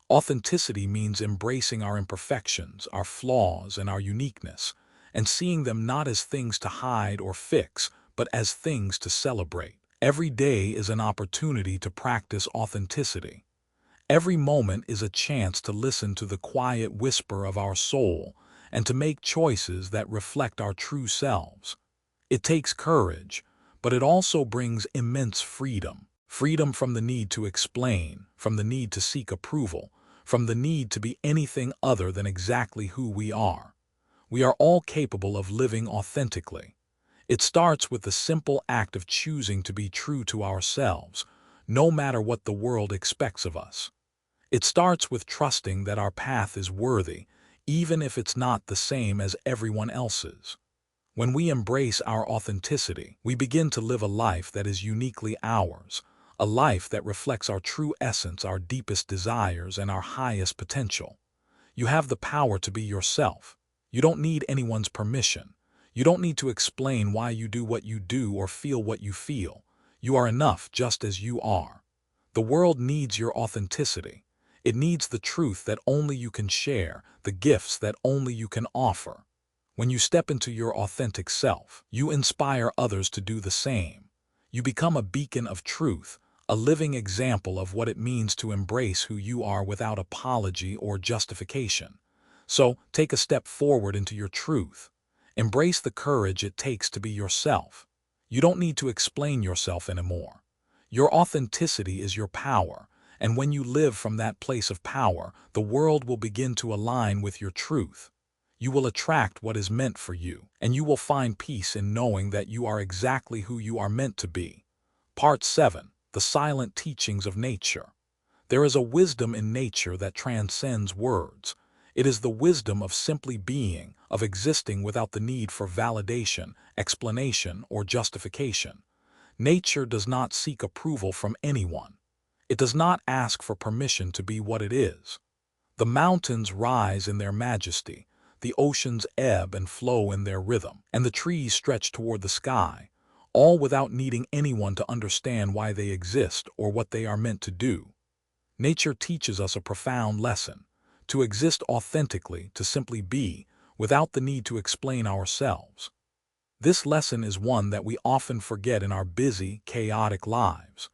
Authenticity means embracing our imperfections, our flaws, and our uniqueness, and seeing them not as things to hide or fix, but as things to celebrate. Every day is an opportunity to practice authenticity. Every moment is a chance to listen to the quiet whisper of our soul and to make choices that reflect our true selves. It takes courage, but it also brings immense freedom. Freedom from the need to explain, from the need to seek approval, from the need to be anything other than exactly who we are. We are all capable of living authentically. It starts with the simple act of choosing to be true to ourselves, no matter what the world expects of us. It starts with trusting that our path is worthy, even if it's not the same as everyone else's. When we embrace our authenticity, we begin to live a life that is uniquely ours, a life that reflects our true essence, our deepest desires, and our highest potential. You have the power to be yourself. You don't need anyone's permission. You don't need to explain why you do what you do or feel what you feel. You are enough just as you are. The world needs your authenticity. It needs the truth that only you can share, the gifts that only you can offer. When you step into your authentic self, you inspire others to do the same. You become a beacon of truth, a living example of what it means to embrace who you are without apology or justification. So, take a step forward into your truth. Embrace the courage it takes to be yourself. You don't need to explain yourself anymore. Your authenticity is your power, and when you live from that place of power, the world will begin to align with your truth. You will attract what is meant for you, and you will find peace in knowing that you are exactly who you are meant to be. Part 7. The Silent Teachings of Nature. There is a wisdom in nature that transcends words. It is the wisdom of simply being, of existing without the need for validation, explanation, or justification. Nature does not seek approval from anyone. It does not ask for permission to be what it is. The mountains rise in their majesty, the oceans ebb and flow in their rhythm, and the trees stretch toward the sky, all without needing anyone to understand why they exist or what they are meant to do. Nature teaches us a profound lesson: to exist authentically, to simply be, without the need to explain ourselves. This lesson is one that we often forget in our busy, chaotic lives.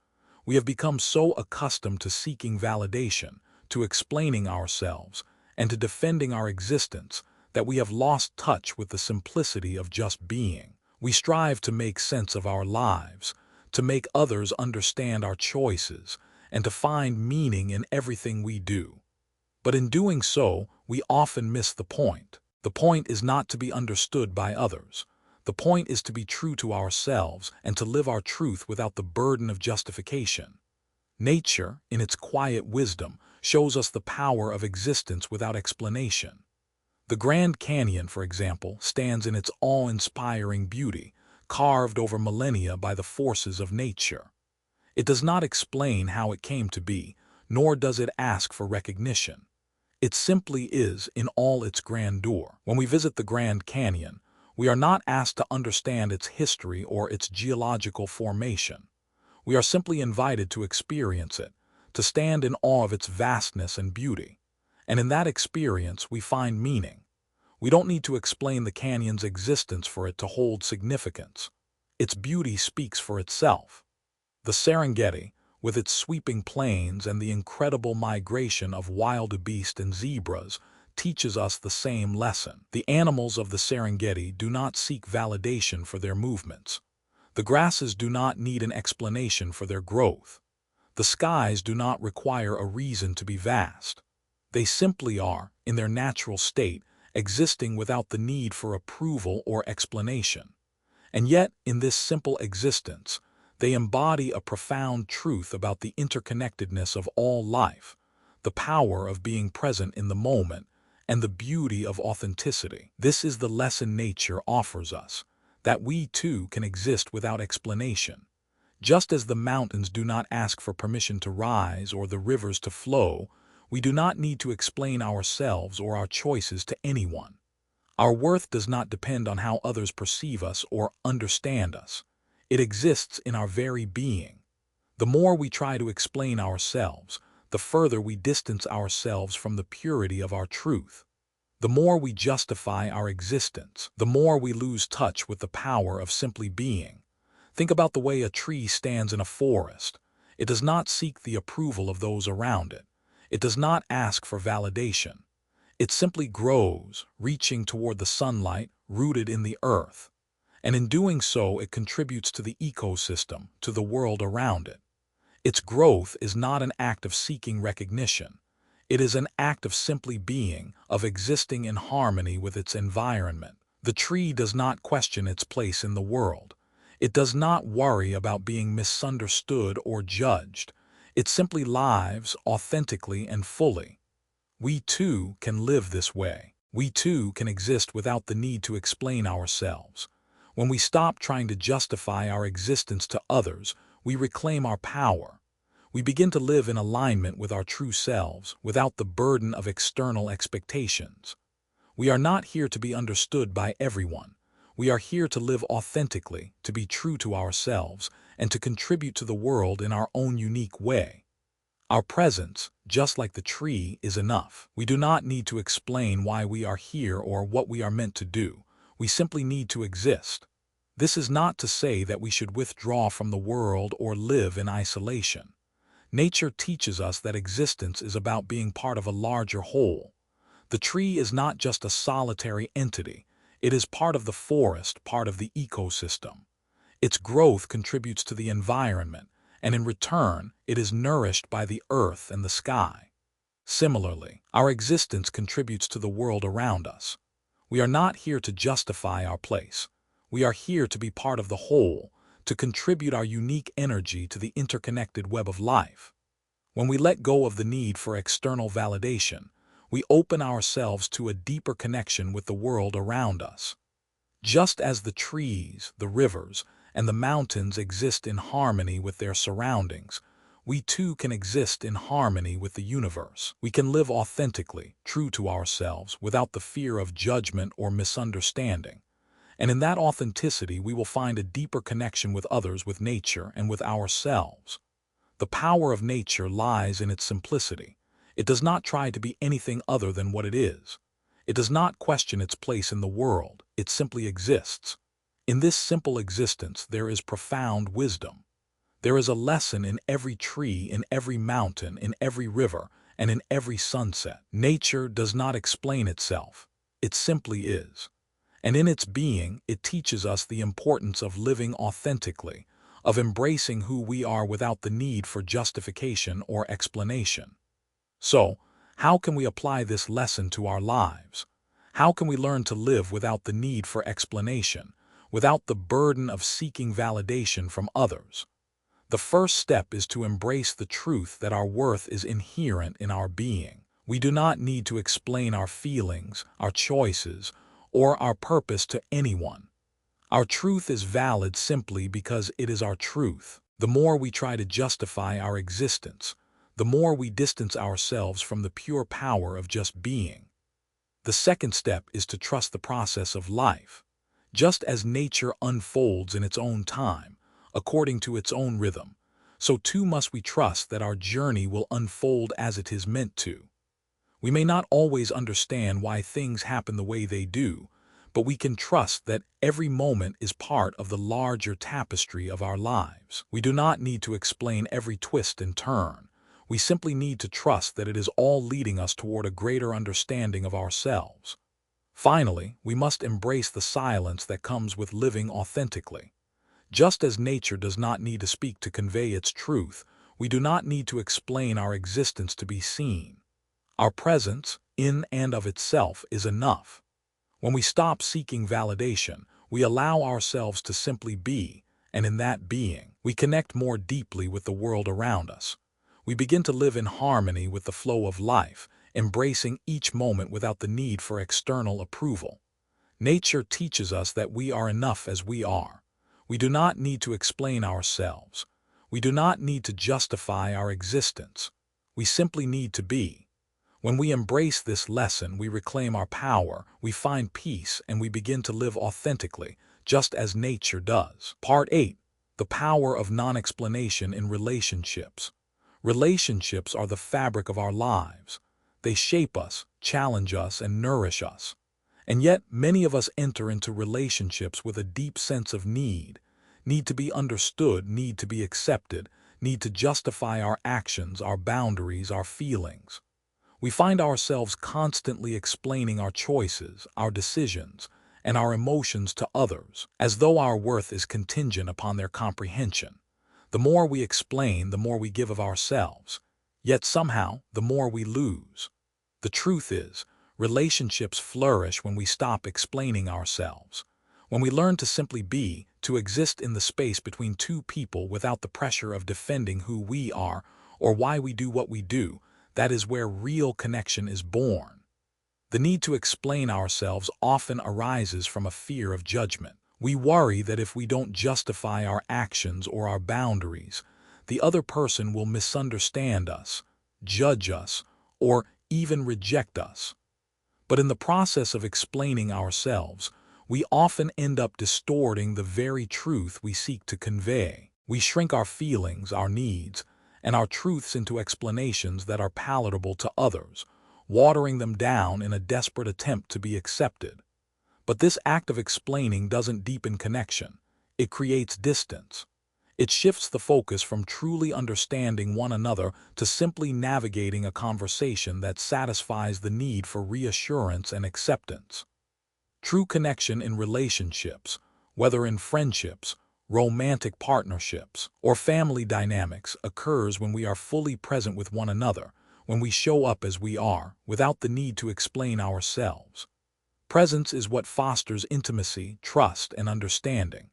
We have become so accustomed to seeking validation, to explaining ourselves, and to defending our existence that we have lost touch with the simplicity of just being. We strive to make sense of our lives, to make others understand our choices, and to find meaning in everything we do. But in doing so, we often miss the point. The point is not to be understood by others. The point is to be true to ourselves and to live our truth without the burden of justification. Nature, in its quiet wisdom, shows us the power of existence without explanation. The Grand Canyon, for example, stands in its awe-inspiring beauty, carved over millennia by the forces of nature. It does not explain how it came to be, nor does it ask for recognition. It simply is in all its grandeur. When we visit the Grand Canyon, we are not asked to understand its history or its geological formation. We are simply invited to experience it, to stand in awe of its vastness and beauty. And in that experience, we find meaning. We don't need to explain the canyon's existence for it to hold significance. Its beauty speaks for itself. The Serengeti, with its sweeping plains and the incredible migration of wildebeest and zebras, teaches us the same lesson. The animals of the Serengeti do not seek validation for their movements. The grasses do not need an explanation for their growth. The skies do not require a reason to be vast. They simply are, in their natural state, existing without the need for approval or explanation. And yet, in this simple existence, they embody a profound truth about the interconnectedness of all life, the power of being present in the moment, and the beauty of authenticity. This is the lesson nature offers us, that we too can exist without explanation. Just as the mountains do not ask for permission to rise or the rivers to flow, We do not need to explain ourselves or our choices to anyone. Our worth does not depend on how others perceive us or understand us. It exists in our very being. The more we try to explain ourselves, the further we distance ourselves from the purity of our truth. The more we justify our existence, the more we lose touch with the power of simply being. Think about the way a tree stands in a forest. It does not seek the approval of those around it. It does not ask for validation. It simply grows, reaching toward the sunlight, rooted in the earth. And in doing so, it contributes to the ecosystem, to the world around it. Its growth is not an act of seeking recognition. It is an act of simply being, of existing in harmony with its environment. The tree does not question its place in the world. It does not worry about being misunderstood or judged. It simply lives authentically and fully. We too can live this way. We too can exist without the need to explain ourselves. When we stop trying to justify our existence to others, we reclaim our power. We begin to live in alignment with our true selves, without the burden of external expectations. We are not here to be understood by everyone. We are here to live authentically, to be true to ourselves, and to contribute to the world in our own unique way. Our presence, just like the tree, is enough. We do not need to explain why we are here or what we are meant to do. We simply need to exist. This is not to say that we should withdraw from the world or live in isolation. Nature teaches us that existence is about being part of a larger whole. The tree is not just a solitary entity. It is part of the forest, part of the ecosystem. Its growth contributes to the environment, and in return, it is nourished by the earth and the sky. Similarly, our existence contributes to the world around us. We are not here to justify our place. We are here to be part of the whole, to contribute our unique energy to the interconnected web of life. When we let go of the need for external validation, we open ourselves to a deeper connection with the world around us. Just as the trees, the rivers, and the mountains exist in harmony with their surroundings, we too can exist in harmony with the universe. We can live authentically, true to ourselves, without the fear of judgment or misunderstanding. And in that authenticity, we will find a deeper connection with others, with nature, and with ourselves. The power of nature lies in its simplicity. It does not try to be anything other than what it is. It does not question its place in the world. It simply exists. In this simple existence, there is profound wisdom. There is a lesson in every tree, in every mountain, in every river, and in every sunset. Nature does not explain itself. It simply is. And in its being, it teaches us the importance of living authentically, of embracing who we are without the need for justification or explanation. So, how can we apply this lesson to our lives? How can we learn to live without the need for explanation, without the burden of seeking validation from others? The first step is to embrace the truth that our worth is inherent in our being. We do not need to explain our feelings, our choices, or our purpose to anyone. Our truth is valid simply because it is our truth. The more we try to justify our existence, the more we distance ourselves from the pure power of just being. The second step is to trust the process of life. Just as nature unfolds in its own time, according to its own rhythm, so too must we trust that our journey will unfold as it is meant to. We may not always understand why things happen the way they do, but we can trust that every moment is part of the larger tapestry of our lives. We do not need to explain every twist and turn. We simply need to trust that it is all leading us toward a greater understanding of ourselves. Finally, we must embrace the silence that comes with living authentically. Just as nature does not need to speak to convey its truth, we do not need to explain our existence to be seen. Our presence, in and of itself, is enough. When we stop seeking validation, we allow ourselves to simply be, and in that being, we connect more deeply with the world around us. We begin to live in harmony with the flow of life, embracing each moment without the need for external approval. Nature teaches us that we are enough as we are. We do not need to explain ourselves. We do not need to justify our existence. We simply need to be. When we embrace this lesson, we reclaim our power, we find peace, and we begin to live authentically, just as nature does. Part 8. The Power of Non-Explanation in Relationships. Relationships are the fabric of our lives. They shape us, challenge us, and nourish us. And yet, many of us enter into relationships with a deep sense of need to be understood, need to be accepted, need to justify our actions, our boundaries, our feelings. We find ourselves constantly explaining our choices, our decisions, and our emotions to others, as though our worth is contingent upon their comprehension. The more we explain, the more we give of ourselves. Yet somehow, the more we lose. The truth is, relationships flourish when we stop explaining ourselves. When we learn to simply be, to exist in the space between two people without the pressure of defending who we are or why we do what we do, that is where real connection is born. The need to explain ourselves often arises from a fear of judgment. We worry that if we don't justify our actions or our boundaries, the other person will misunderstand us, judge us, or even reject us. But in the process of explaining ourselves, we often end up distorting the very truth we seek to convey. We shrink our feelings, our needs, and our truths into explanations that are palatable to others, watering them down in a desperate attempt to be accepted. But this act of explaining doesn't deepen connection. It creates distance. It shifts the focus from truly understanding one another to simply navigating a conversation that satisfies the need for reassurance and acceptance. True connection in relationships, whether in friendships, romantic partnerships, or family dynamics, occurs when we are fully present with one another, when we show up as we are, without the need to explain ourselves. Presence is what fosters intimacy, trust, and understanding.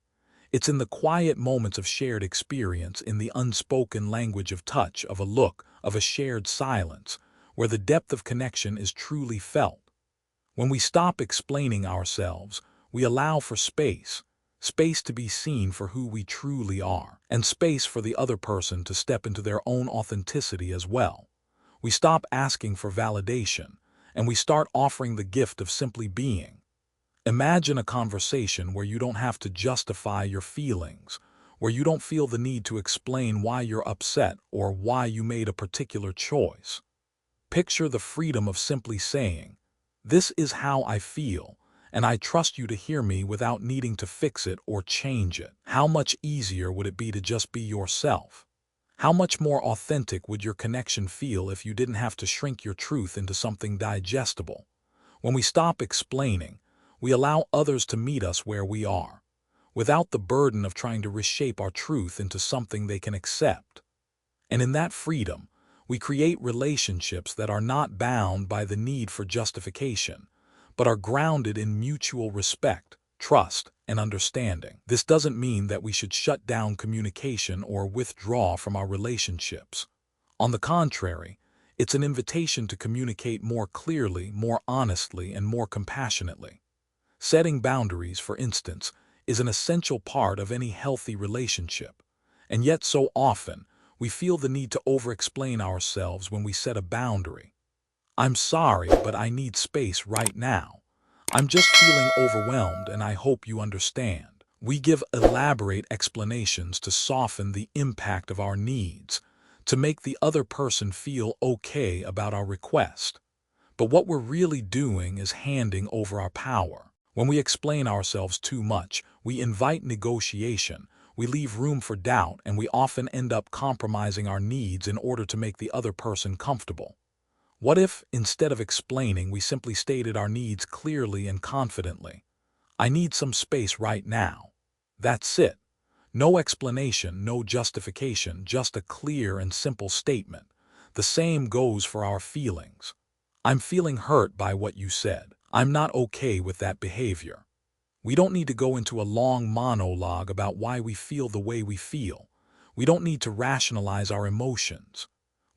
It's in the quiet moments of shared experience, in the unspoken language of touch, of a look, of a shared silence, where the depth of connection is truly felt. When we stop explaining ourselves, we allow for space to be seen for who we truly are, and space for the other person to step into their own authenticity as well. We stop asking for validation, and we start offering the gift of simply being. Imagine a conversation where you don't have to justify your feelings, where you don't feel the need to explain why you're upset or why you made a particular choice. Picture the freedom of simply saying, "This is how I feel, and I trust you to hear me without needing to fix it or change it." How much easier would it be to just be yourself? How much more authentic would your connection feel if you didn't have to shrink your truth into something digestible? When we stop explaining, we allow others to meet us where we are, without the burden of trying to reshape our truth into something they can accept. And in that freedom, we create relationships that are not bound by the need for justification, but are grounded in mutual respect, trust, and understanding. This doesn't mean that we should shut down communication or withdraw from our relationships. On the contrary, it's an invitation to communicate more clearly, more honestly, and more compassionately. Setting boundaries, for instance, is an essential part of any healthy relationship, and yet so often, we feel the need to over-explain ourselves when we set a boundary. "I'm sorry, but I need space right now. I'm just feeling overwhelmed and I hope you understand." We give elaborate explanations to soften the impact of our needs, to make the other person feel okay about our request. But what we're really doing is handing over our power. When we explain ourselves too much, we invite negotiation, we leave room for doubt, and we often end up compromising our needs in order to make the other person comfortable. What if, instead of explaining, we simply stated our needs clearly and confidently? "I need some space right now." That's it. No explanation, no justification, just a clear and simple statement. The same goes for our feelings. "I'm feeling hurt by what you said. I'm not okay with that behavior." We don't need to go into a long monologue about why we feel the way we feel. We don't need to rationalize our emotions.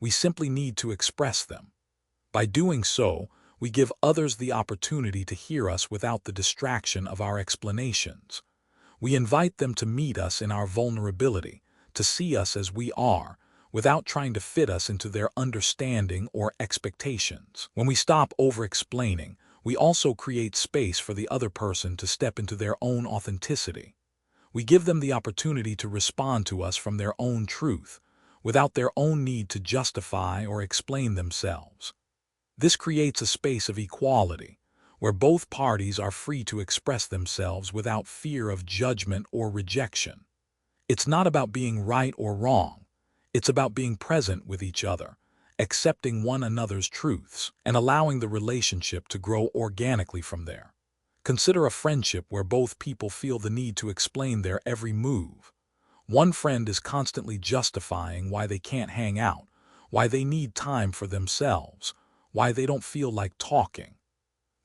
We simply need to express them. By doing so, we give others the opportunity to hear us without the distraction of our explanations. We invite them to meet us in our vulnerability, to see us as we are, without trying to fit us into their understanding or expectations. When we stop over-explaining, we also create space for the other person to step into their own authenticity. We give them the opportunity to respond to us from their own truth, without their own need to justify or explain themselves. This creates a space of equality, where both parties are free to express themselves without fear of judgment or rejection. It's not about being right or wrong. It's about being present with each other, accepting one another's truths, and allowing the relationship to grow organically from there. Consider a friendship where both people feel the need to explain their every move. One friend is constantly justifying why they can't hang out, why they need time for themselves, why they don't feel like talking.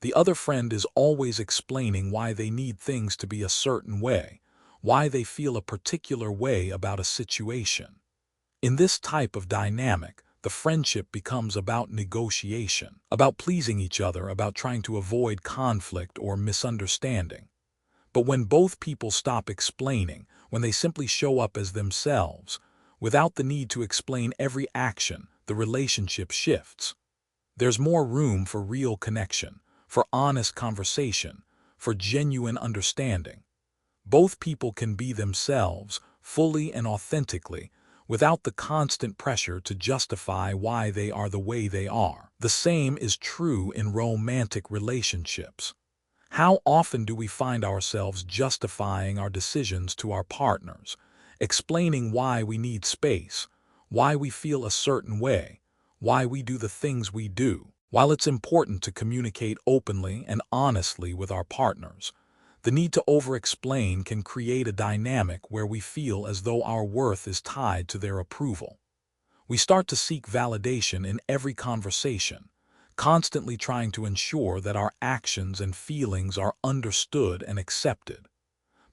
The other friend is always explaining why they need things to be a certain way, why they feel a particular way about a situation. In this type of dynamic, the friendship becomes about negotiation, about pleasing each other, about trying to avoid conflict or misunderstanding. But when both people stop explaining, when they simply show up as themselves, without the need to explain every action, the relationship shifts. There's more room for real connection, for honest conversation, for genuine understanding. Both people can be themselves, fully and authentically, without the constant pressure to justify why they are the way they are. The same is true in romantic relationships. How often do we find ourselves justifying our decisions to our partners, explaining why we need space, why we feel a certain way, why we do the things we do? While it's important to communicate openly and honestly with our partners, the need to over-explain can create a dynamic where we feel as though our worth is tied to their approval. We start to seek validation in every conversation, constantly trying to ensure that our actions and feelings are understood and accepted.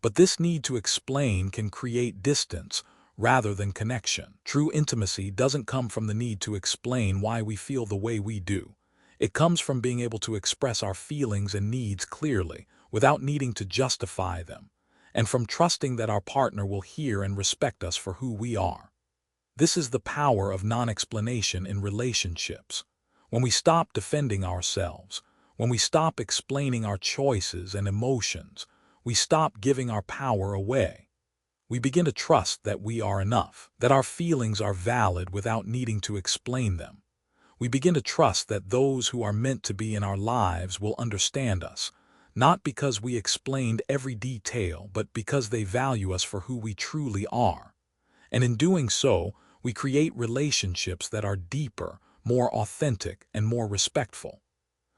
But this need to explain can create distance rather than connection. True intimacy doesn't come from the need to explain why we feel the way we do. It comes from being able to express our feelings and needs clearly, without needing to justify them, and from trusting that our partner will hear and respect us for who we are. This is the power of non-explanation in relationships. When we stop defending ourselves, when we stop explaining our choices and emotions, we stop giving our power away. We begin to trust that we are enough, that our feelings are valid without needing to explain them. We begin to trust that those who are meant to be in our lives will understand us, not because we explained every detail, but because they value us for who we truly are. And in doing so, we create relationships that are deeper, more authentic, and more respectful.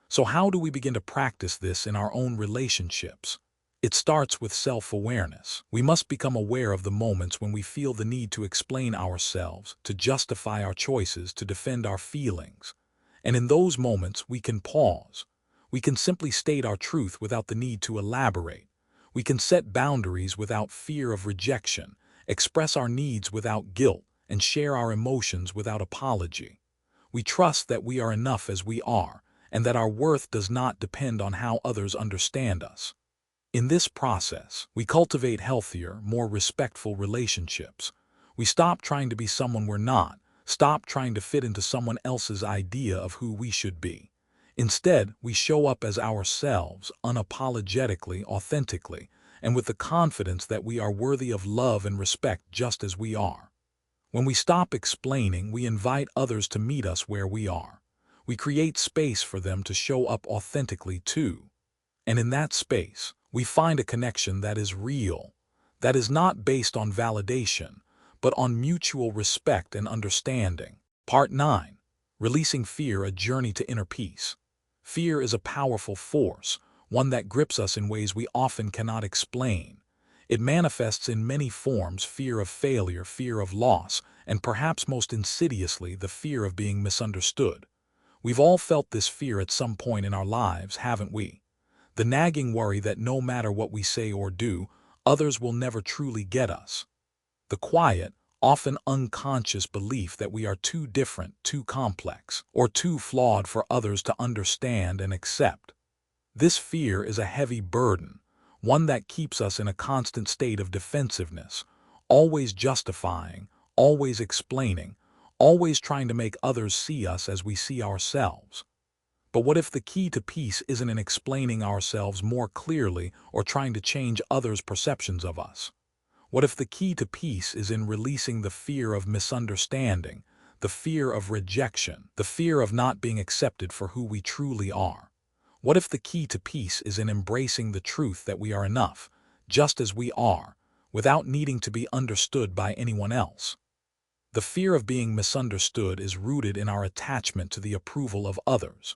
So how do we begin to practice this in our own relationships? It starts with self-awareness. We must become aware of the moments when we feel the need to explain ourselves, to justify our choices, to defend our feelings. And in those moments, we can pause. We can simply state our truth without the need to elaborate. We can set boundaries without fear of rejection, express our needs without guilt, and share our emotions without apology. We trust that we are enough as we are, and that our worth does not depend on how others understand us. In this process, we cultivate healthier, more respectful relationships. We stop trying to be someone we're not, stop trying to fit into someone else's idea of who we should be. Instead, we show up as ourselves, unapologetically, authentically, and with the confidence that we are worthy of love and respect just as we are. When we stop explaining, we invite others to meet us where we are. We create space for them to show up authentically too. And in that space, we find a connection that is real, that is not based on validation, but on mutual respect and understanding. Part 9. Releasing Fear, a Journey to Inner Peace. Fear is a powerful force, one that grips us in ways we often cannot explain. It manifests in many forms: fear of failure, fear of loss, and perhaps most insidiously, the fear of being misunderstood. We've all felt this fear at some point in our lives, haven't we? The nagging worry that no matter what we say or do, others will never truly get us. The quiet, often unconscious belief that we are too different, too complex, or too flawed for others to understand and accept. This fear is a heavy burden, one that keeps us in a constant state of defensiveness, always justifying, always explaining, always trying to make others see us as we see ourselves. But what if the key to peace isn't in explaining ourselves more clearly or trying to change others' perceptions of us? What if the key to peace is in releasing the fear of misunderstanding, the fear of rejection, the fear of not being accepted for who we truly are? What if the key to peace is in embracing the truth that we are enough, just as we are, without needing to be understood by anyone else? The fear of being misunderstood is rooted in our attachment to the approval of others.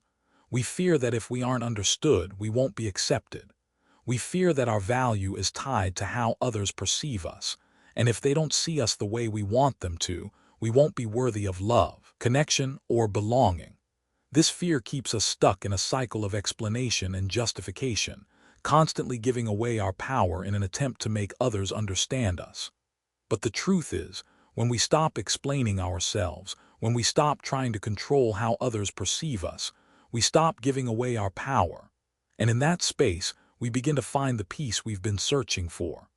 We fear that if we aren't understood, we won't be accepted. We fear that our value is tied to how others perceive us, and if they don't see us the way we want them to, we won't be worthy of love, connection, or belonging. This fear keeps us stuck in a cycle of explanation and justification, constantly giving away our power in an attempt to make others understand us. But the truth is, when we stop explaining ourselves, when we stop trying to control how others perceive us, we stop giving away our power. And in that space, we begin to find the peace we've been searching for.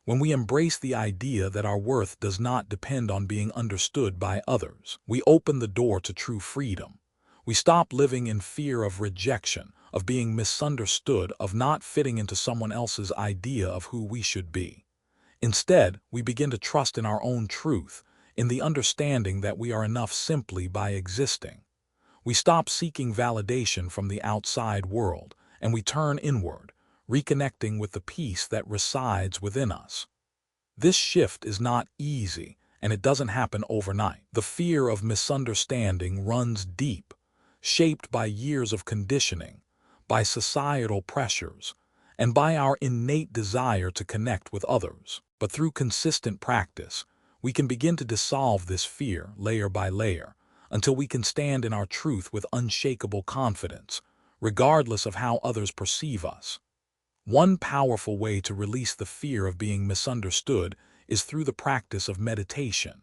When we embrace the idea that our worth does not depend on being understood by others, we open the door to true freedom. We stop living in fear of rejection, of being misunderstood, of not fitting into someone else's idea of who we should be. Instead, we begin to trust in our own truth, in the understanding that we are enough simply by existing. We stop seeking validation from the outside world, and we turn inward, reconnecting with the peace that resides within us. This shift is not easy, and it doesn't happen overnight. The fear of misunderstanding runs deep, shaped by years of conditioning, by societal pressures, and by our innate desire to connect with others. But through consistent practice, we can begin to dissolve this fear layer by layer, until we can stand in our truth with unshakable confidence, regardless of how others perceive us. One powerful way to release the fear of being misunderstood is through the practice of meditation.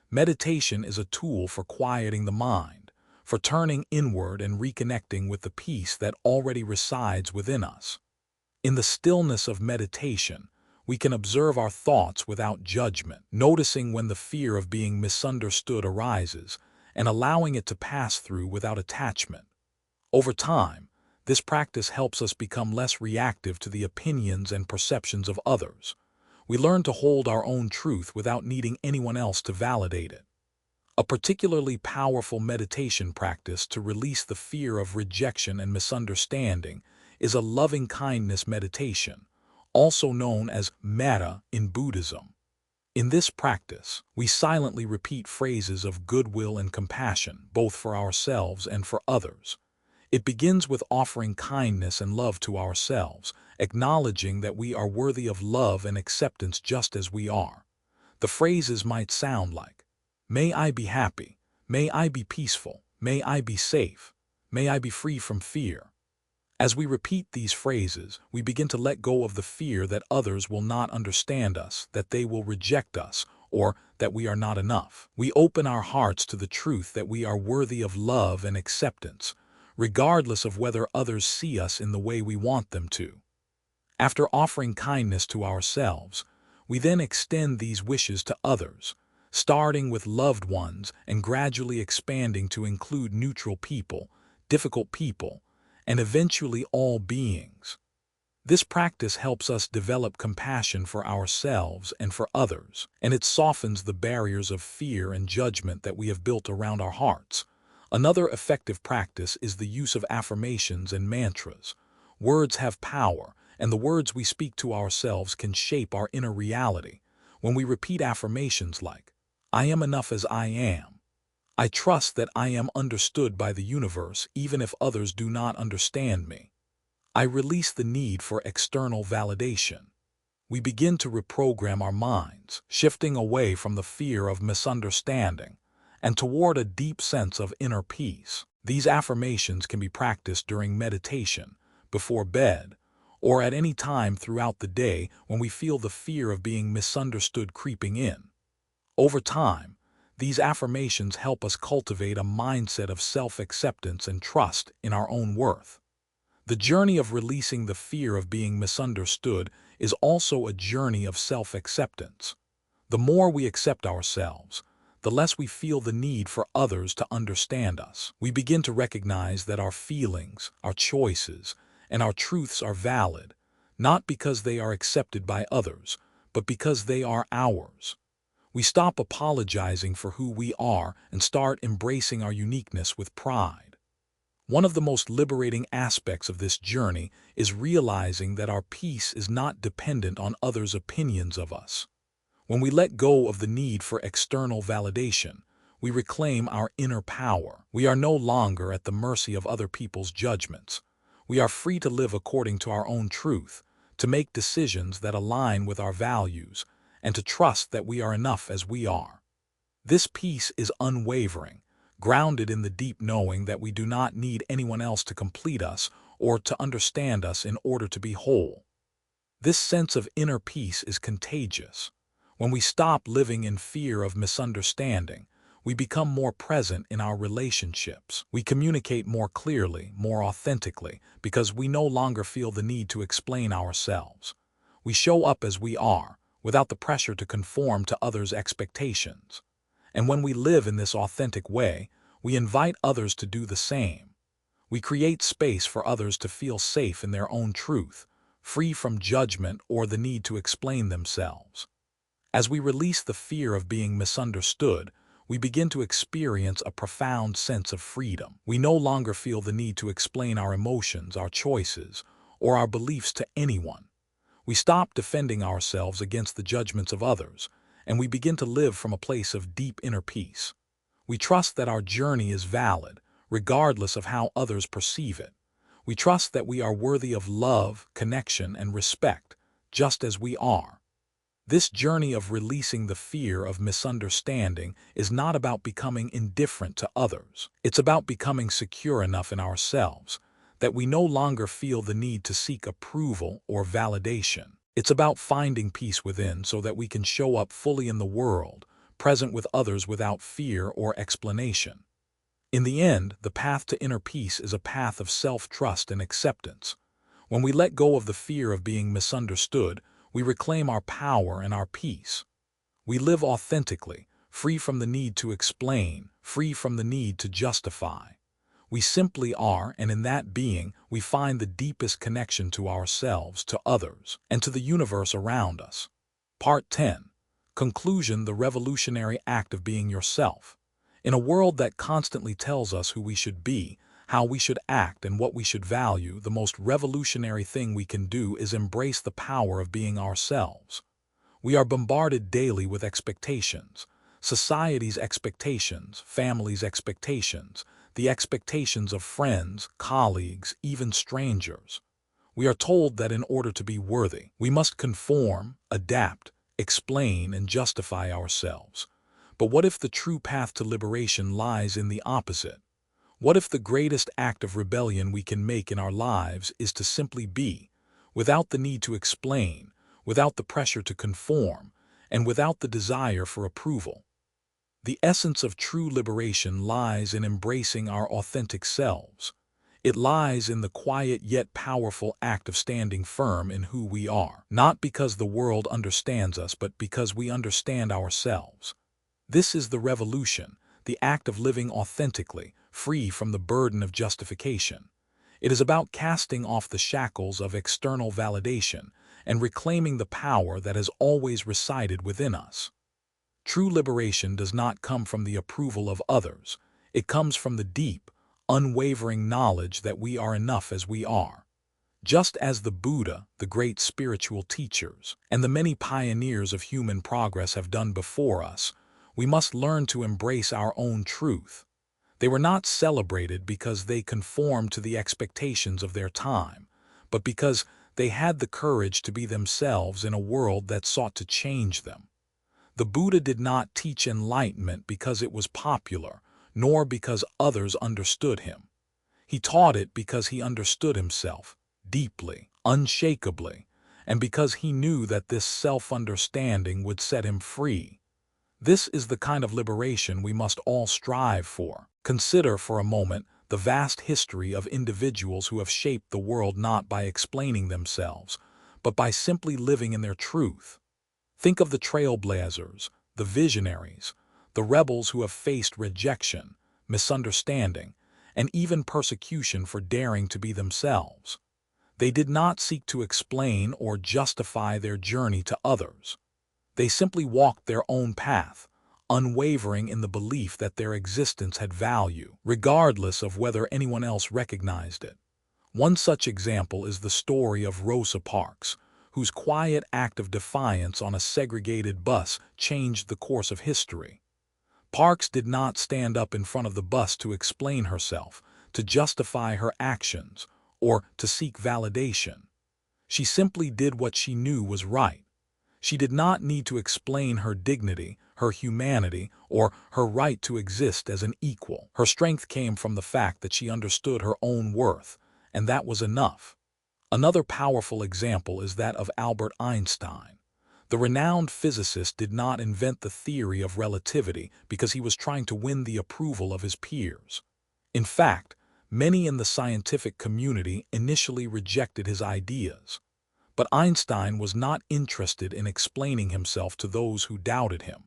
Meditation is a tool for quieting the mind, for turning inward and reconnecting with the peace that already resides within us. In the stillness of meditation, we can observe our thoughts without judgment, noticing when the fear of being misunderstood arises, and allowing it to pass through without attachment. Over time, this practice helps us become less reactive to the opinions and perceptions of others. We learn to hold our own truth without needing anyone else to validate it. A particularly powerful meditation practice to release the fear of rejection and misunderstanding is a loving-kindness meditation, also known as metta in Buddhism. In this practice, we silently repeat phrases of goodwill and compassion, both for ourselves and for others. It begins with offering kindness and love to ourselves, acknowledging that we are worthy of love and acceptance just as we are. The phrases might sound like, "May I be happy, may I be peaceful, may I be safe, may I be free from fear." As we repeat these phrases, we begin to let go of the fear that others will not understand us, that they will reject us, or that we are not enough. We open our hearts to the truth that we are worthy of love and acceptance, regardless of whether others see us in the way we want them to. After offering kindness to ourselves, we then extend these wishes to others, starting with loved ones and gradually expanding to include neutral people, difficult people, and eventually all beings. This practice helps us develop compassion for ourselves and for others, and it softens the barriers of fear and judgment that we have built around our hearts. Another effective practice is the use of affirmations and mantras. Words have power, and the words we speak to ourselves can shape our inner reality. When we repeat affirmations like, "I am enough as I am," "I trust that I am understood by the universe even if others do not understand me," "I release the need for external validation," we begin to reprogram our minds, shifting away from the fear of misunderstanding and toward a deep sense of inner peace. These affirmations can be practiced during meditation, before bed, or at any time throughout the day when we feel the fear of being misunderstood creeping in. Over time, these affirmations help us cultivate a mindset of self-acceptance and trust in our own worth. The journey of releasing the fear of being misunderstood is also a journey of self-acceptance. The more we accept ourselves, the less we feel the need for others to understand us. We begin to recognize that our feelings, our choices, and our truths are valid, not because they are accepted by others, but because they are ours. We stop apologizing for who we are and start embracing our uniqueness with pride. One of the most liberating aspects of this journey is realizing that our peace is not dependent on others' opinions of us. When we let go of the need for external validation, we reclaim our inner power. We are no longer at the mercy of other people's judgments. We are free to live according to our own truth, to make decisions that align with our values, and to trust that we are enough as we are. This peace is unwavering, grounded in the deep knowing that we do not need anyone else to complete us or to understand us in order to be whole. This sense of inner peace is contagious. When we stop living in fear of misunderstanding, we become more present in our relationships. We communicate more clearly, more authentically, because we no longer feel the need to explain ourselves. We show up as we are, without the pressure to conform to others' expectations. And when we live in this authentic way, we invite others to do the same. We create space for others to feel safe in their own truth, free from judgment or the need to explain themselves. As we release the fear of being misunderstood, we begin to experience a profound sense of freedom. We no longer feel the need to explain our emotions, our choices, or our beliefs to anyone. We stop defending ourselves against the judgments of others, and we begin to live from a place of deep inner peace. We trust that our journey is valid, regardless of how others perceive it. We trust that we are worthy of love, connection, and respect, just as we are. This journey of releasing the fear of misunderstanding is not about becoming indifferent to others. It's about becoming secure enough in ourselves that we no longer feel the need to seek approval or validation. It's about finding peace within so that we can show up fully in the world, present with others without fear or explanation. In the end, the path to inner peace is a path of self-trust and acceptance. When we let go of the fear of being misunderstood, we reclaim our power and our peace. We live authentically, free from the need to explain, free from the need to justify. We simply are, and in that being, we find the deepest connection to ourselves, to others, and to the universe around us. Part 10. Conclusion: the revolutionary act of being yourself. In a world that constantly tells us who we should be, how we should act, and what we should value, the most revolutionary thing we can do is embrace the power of being ourselves. We are bombarded daily with expectations. Society's expectations, families' expectations, the expectations of friends, colleagues, even strangers. We are told that in order to be worthy, we must conform, adapt, explain, and justify ourselves. But what if the true path to liberation lies in the opposite? What if the greatest act of rebellion we can make in our lives is to simply be, without the need to explain, without the pressure to conform, and without the desire for approval? The essence of true liberation lies in embracing our authentic selves. It lies in the quiet yet powerful act of standing firm in who we are, not because the world understands us, but because we understand ourselves. This is the revolution, the act of living authentically, free from the burden of justification. It is about casting off the shackles of external validation and reclaiming the power that has always resided within us. True liberation does not come from the approval of others. It comes from the deep, unwavering knowledge that we are enough as we are. Just as the Buddha, the great spiritual teachers, and the many pioneers of human progress have done before us, we must learn to embrace our own truth. They were not celebrated because they conformed to the expectations of their time, but because they had the courage to be themselves in a world that sought to change them. The Buddha did not teach enlightenment because it was popular, nor because others understood him. He taught it because he understood himself, deeply, unshakably, and because he knew that this self-understanding would set him free. This is the kind of liberation we must all strive for. Consider for a moment the vast history of individuals who have shaped the world not by explaining themselves, but by simply living in their truth. Think of the trailblazers, the visionaries, the rebels who have faced rejection, misunderstanding, and even persecution for daring to be themselves. They did not seek to explain or justify their journey to others. They simply walked their own path, unwavering in the belief that their existence had value, regardless of whether anyone else recognized it. One such example is the story of Rosa Parks, whose quiet act of defiance on a segregated bus changed the course of history. Parks did not stand up in front of the bus to explain herself, to justify her actions, or to seek validation. She simply did what she knew was right. She did not need to explain her dignity, her humanity, or her right to exist as an equal. Her strength came from the fact that she understood her own worth, and that was enough. Another powerful example is that of Albert Einstein. The renowned physicist did not invent the theory of relativity because he was trying to win the approval of his peers. In fact, many in the scientific community initially rejected his ideas. But Einstein was not interested in explaining himself to those who doubted him.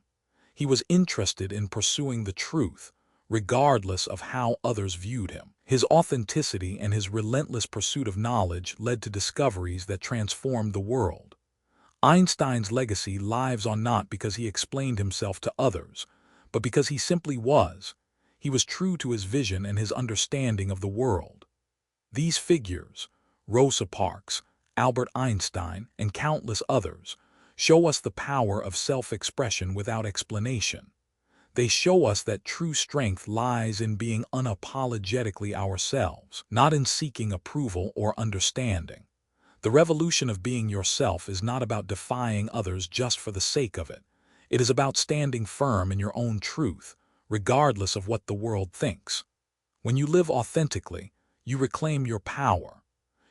He was interested in pursuing the truth, regardless of how others viewed him. His authenticity and his relentless pursuit of knowledge led to discoveries that transformed the world. Einstein's legacy lives on not because he explained himself to others, but because he simply was. He was true to his vision and his understanding of the world. These figures, Rosa Parks, Albert Einstein, and countless others, show us the power of self-expression without explanation. They show us that true strength lies in being unapologetically ourselves, not in seeking approval or understanding. The revolution of being yourself is not about defying others just for the sake of it. It is about standing firm in your own truth, regardless of what the world thinks. When you live authentically, you reclaim your power.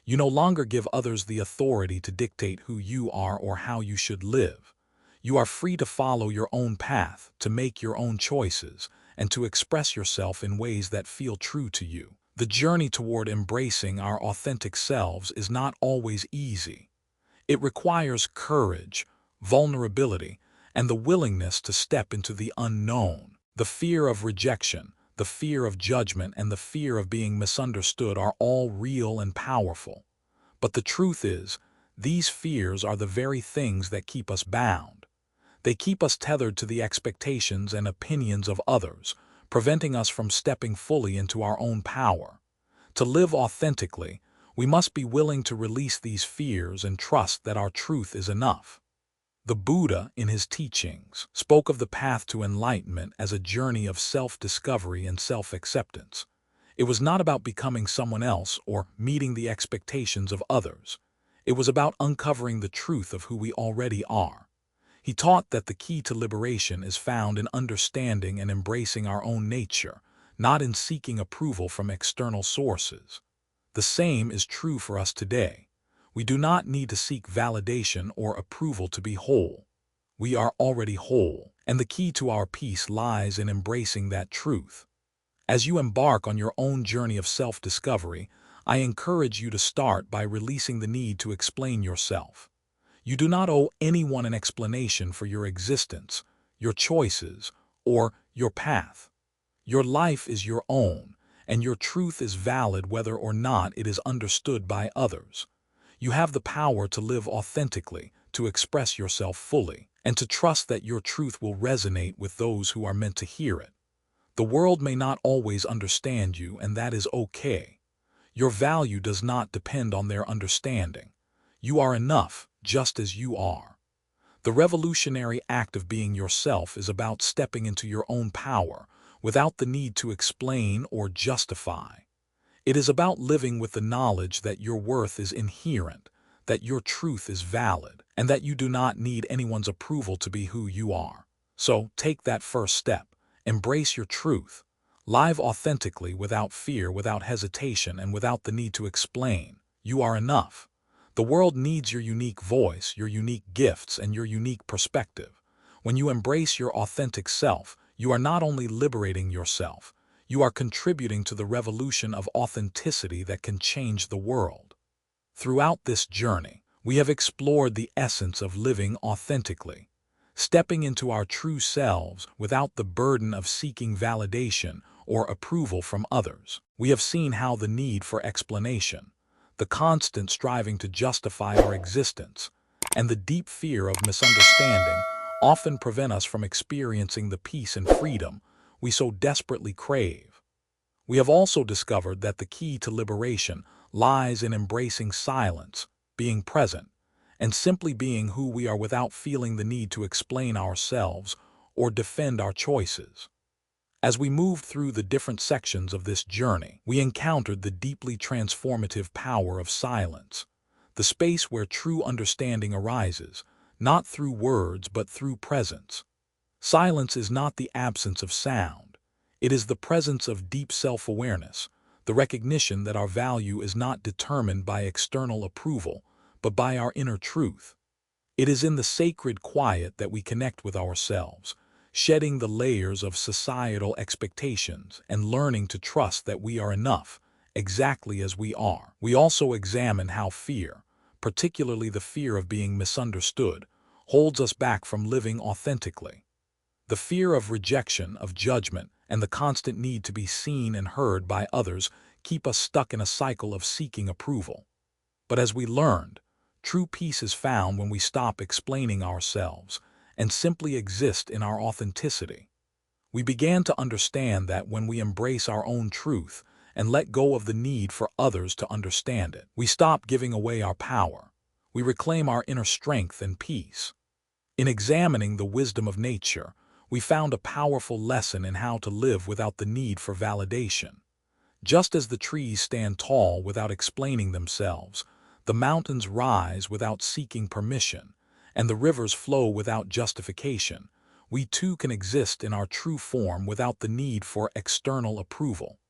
You no longer give others the authority to dictate who you are or how you should live. You are free to follow your own path, to make your own choices, and to express yourself in ways that feel true to you. The journey toward embracing our authentic selves is not always easy. It requires courage, vulnerability, and the willingness to step into the unknown. The fear of rejection, the fear of judgment, and the fear of being misunderstood are all real and powerful. But the truth is, these fears are the very things that keep us bound. They keep us tethered to the expectations and opinions of others, preventing us from stepping fully into our own power. To live authentically, we must be willing to release these fears and trust that our truth is enough. The Buddha, in his teachings, spoke of the path to enlightenment as a journey of self-discovery and self-acceptance. It was not about becoming someone else or meeting the expectations of others. It was about uncovering the truth of who we already are. He taught that the key to liberation is found in understanding and embracing our own nature, not in seeking approval from external sources. The same is true for us today. We do not need to seek validation or approval to be whole. We are already whole, and the key to our peace lies in embracing that truth. As you embark on your own journey of self-discovery, I encourage you to start by releasing the need to explain yourself. You do not owe anyone an explanation for your existence, your choices, or your path. Your life is your own, and your truth is valid whether or not it is understood by others. You have the power to live authentically, to express yourself fully, and to trust that your truth will resonate with those who are meant to hear it. The world may not always understand you, and that is okay. Your value does not depend on their understanding. You are enough, just as you are. The revolutionary act of being yourself is about stepping into your own power without the need to explain or justify. It is about living with the knowledge that your worth is inherent, that your truth is valid, and that you do not need anyone's approval to be who you are. So take that first step. Embrace your truth. Live authentically without fear, without hesitation, and without the need to explain. You are enough. The world needs your unique voice, your unique gifts, and your unique perspective. When you embrace your authentic self, you are not only liberating yourself, you are contributing to the revolution of authenticity that can change the world. Throughout this journey, we have explored the essence of living authentically. stepping into our true selves without the burden of seeking validation or approval from others. We have seen how the need for explanation, the constant striving to justify our existence, and the deep fear of misunderstanding often prevent us from experiencing the peace and freedom we so desperately crave. We have also discovered that the key to liberation lies in embracing silence, being present, and simply being who we are without feeling the need to explain ourselves or defend our choices. As we moved through the different sections of this journey, we encountered the deeply transformative power of silence, the space where true understanding arises, not through words but through presence. Silence is not the absence of sound. It is the presence of deep self-awareness, the recognition that our value is not determined by external approval, but by our inner truth. It is in the sacred quiet that we connect with ourselves, shedding the layers of societal expectations and learning to trust that we are enough, exactly as we are. We also examine how fear, particularly the fear of being misunderstood, holds us back from living authentically. The fear of rejection, of judgment, and the constant need to be seen and heard by others keep us stuck in a cycle of seeking approval. But as we learned, true peace is found when we stop explaining ourselves and simply exist in our authenticity. We began to understand that when we embrace our own truth and let go of the need for others to understand it, we stop giving away our power. We reclaim our inner strength and peace. In examining the wisdom of nature, we found a powerful lesson in how to live without the need for validation. Just as the trees stand tall without explaining themselves, the mountains rise without seeking permission, and the rivers flow without justification, we too can exist in our true form without the need for external approval.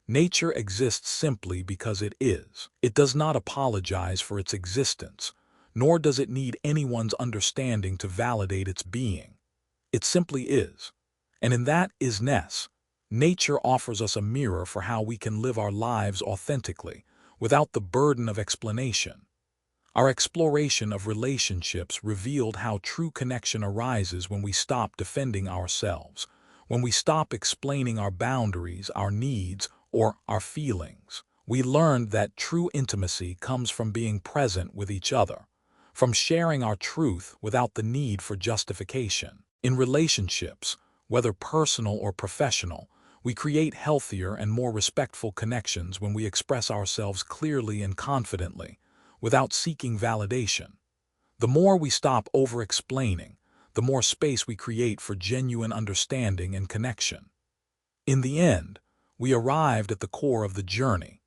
Nature exists simply because it is. It does not apologize for its existence, nor does it need anyone's understanding to validate its being. It simply is. And in that isness, nature offers us a mirror for how we can live our lives authentically, without the burden of explanation. Our exploration of relationships revealed how true connection arises when we stop defending ourselves, when we stop explaining our boundaries, our needs, or our feelings. We learned that true intimacy comes from being present with each other, from sharing our truth without the need for justification. In relationships, whether personal or professional, we create healthier and more respectful connections when we express ourselves clearly and confidently, without seeking validation. The more we stop over-explaining, the more space we create for genuine understanding and connection. In the end, we arrived at the core of the journey,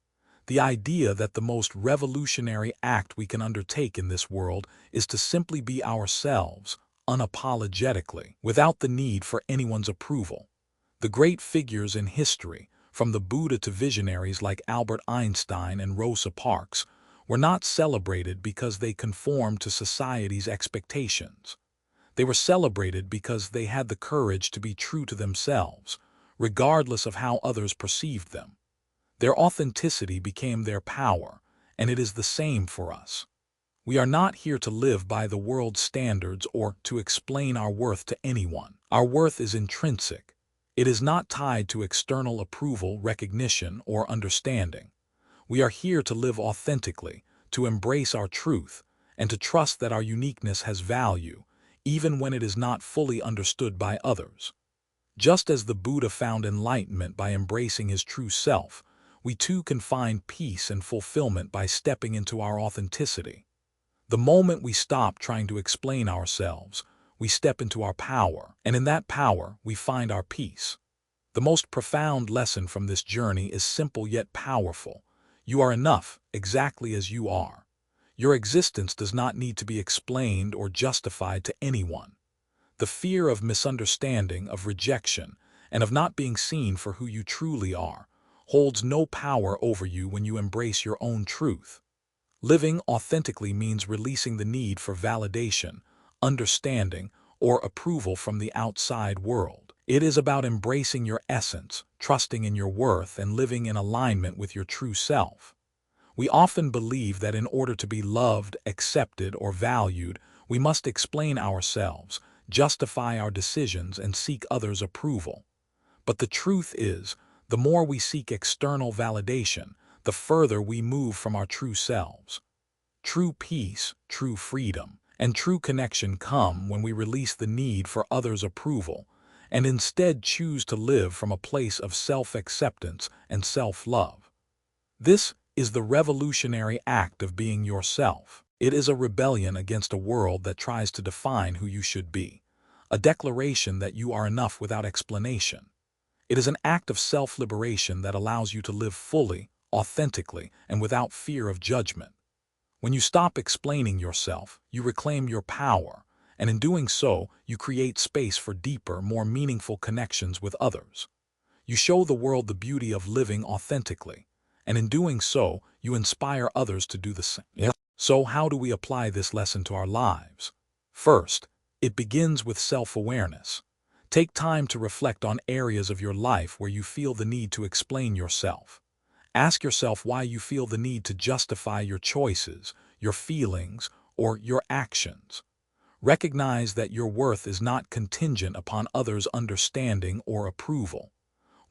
the idea that the most revolutionary act we can undertake in this world is to simply be ourselves, unapologetically, without the need for anyone's approval. The great figures in history, from the Buddha to visionaries like Albert Einstein and Rosa Parks, were not celebrated because they conformed to society's expectations. They were celebrated because they had the courage to be true to themselves, regardless of how others perceived them. Their authenticity became their power, and it is the same for us. We are not here to live by the world's standards or to explain our worth to anyone. Our worth is intrinsic. It is not tied to external approval, recognition, or understanding. We are here to live authentically, to embrace our truth, and to trust that our uniqueness has value, even when it is not fully understood by others. Just as the Buddha found enlightenment by embracing his true self, we too can find peace and fulfillment by stepping into our authenticity. The moment we stop trying to explain ourselves, we step into our power, and in that power we find our peace. The most profound lesson from this journey is simple yet powerful. You are enough, exactly as you are. Your existence does not need to be explained or justified to anyone. The fear of misunderstanding, of rejection, and of not being seen for who you truly are holds no power over you when you embrace your own truth. Living authentically means releasing the need for validation, understanding, or approval from the outside world. It is about embracing your essence, trusting in your worth, and living in alignment with your true self. We often believe that in order to be loved, accepted, or valued, we must explain ourselves, justify our decisions, and seek others' approval. But the truth is, the more we seek external validation, the further we move from our true selves. True peace, true freedom, and true connection come when we release the need for others' approval and instead choose to live from a place of self-acceptance and self-love. This is the revolutionary act of being yourself. It is a rebellion against a world that tries to define who you should be, a declaration that you are enough without explanation. It is an act of self-liberation that allows you to live fully, authentically, and without fear of judgment. When you stop explaining yourself, you reclaim your power, and in doing so, you create space for deeper, more meaningful connections with others. You show the world the beauty of living authentically, and in doing so, you inspire others to do the same. So how do we apply this lesson to our lives? First, it begins with self-awareness. Take time to reflect on areas of your life where you feel the need to explain yourself. Ask yourself why you feel the need to justify your choices, your feelings, or your actions. Recognize that your worth is not contingent upon others' understanding or approval.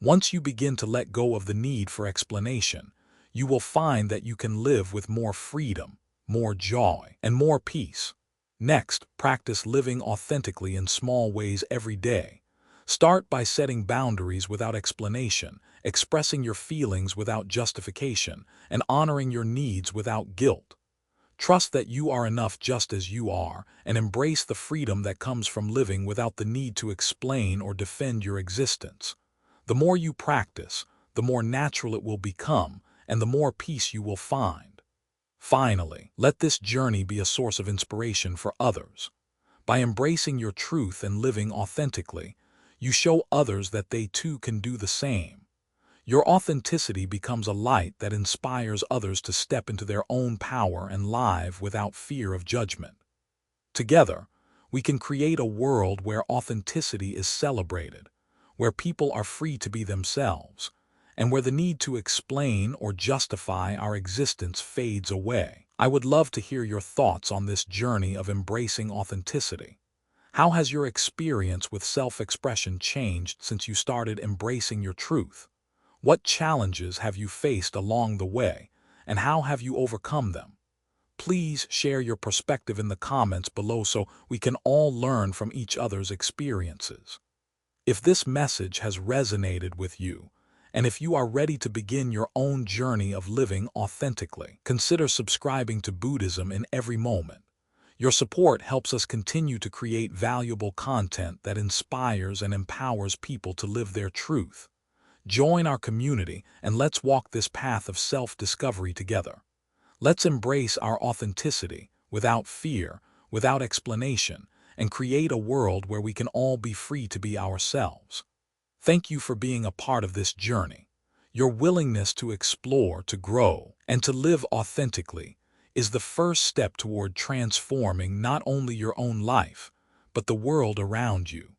Once you begin to let go of the need for explanation, you will find that you can live with more freedom, more joy, and more peace. Next, practice living authentically in small ways every day. Start by setting boundaries without explanation, expressing your feelings without justification, and honoring your needs without guilt. Trust that you are enough just as you are, and embrace the freedom that comes from living without the need to explain or defend your existence. The more you practice, the more natural it will become, and the more peace you will find. Finally, let this journey be a source of inspiration for others. By embracing your truth and living authentically, you show others that they too can do the same. Your authenticity becomes a light that inspires others to step into their own power and live without fear of judgment. Together, we can create a world where authenticity is celebrated, where people are free to be themselves, and where the need to explain or justify our existence fades away. I would love to hear your thoughts on this journey of embracing authenticity. How has your experience with self-expression changed since you started embracing your truth? What challenges have you faced along the way, and how have you overcome them? Please share your perspective in the comments below so we can all learn from each other's experiences. If this message has resonated with you, and if you are ready to begin your own journey of living authentically, consider subscribing to Buddhism in every moment. Your support helps us continue to create valuable content that inspires and empowers people to live their truth. Join our community and let's walk this path of self-discovery together. Let's embrace our authenticity without fear, without explanation, and create a world where we can all be free to be ourselves. Thank you for being a part of this journey. Your willingness to explore, to grow, and to live authentically is the first step toward transforming not only your own life, but the world around you.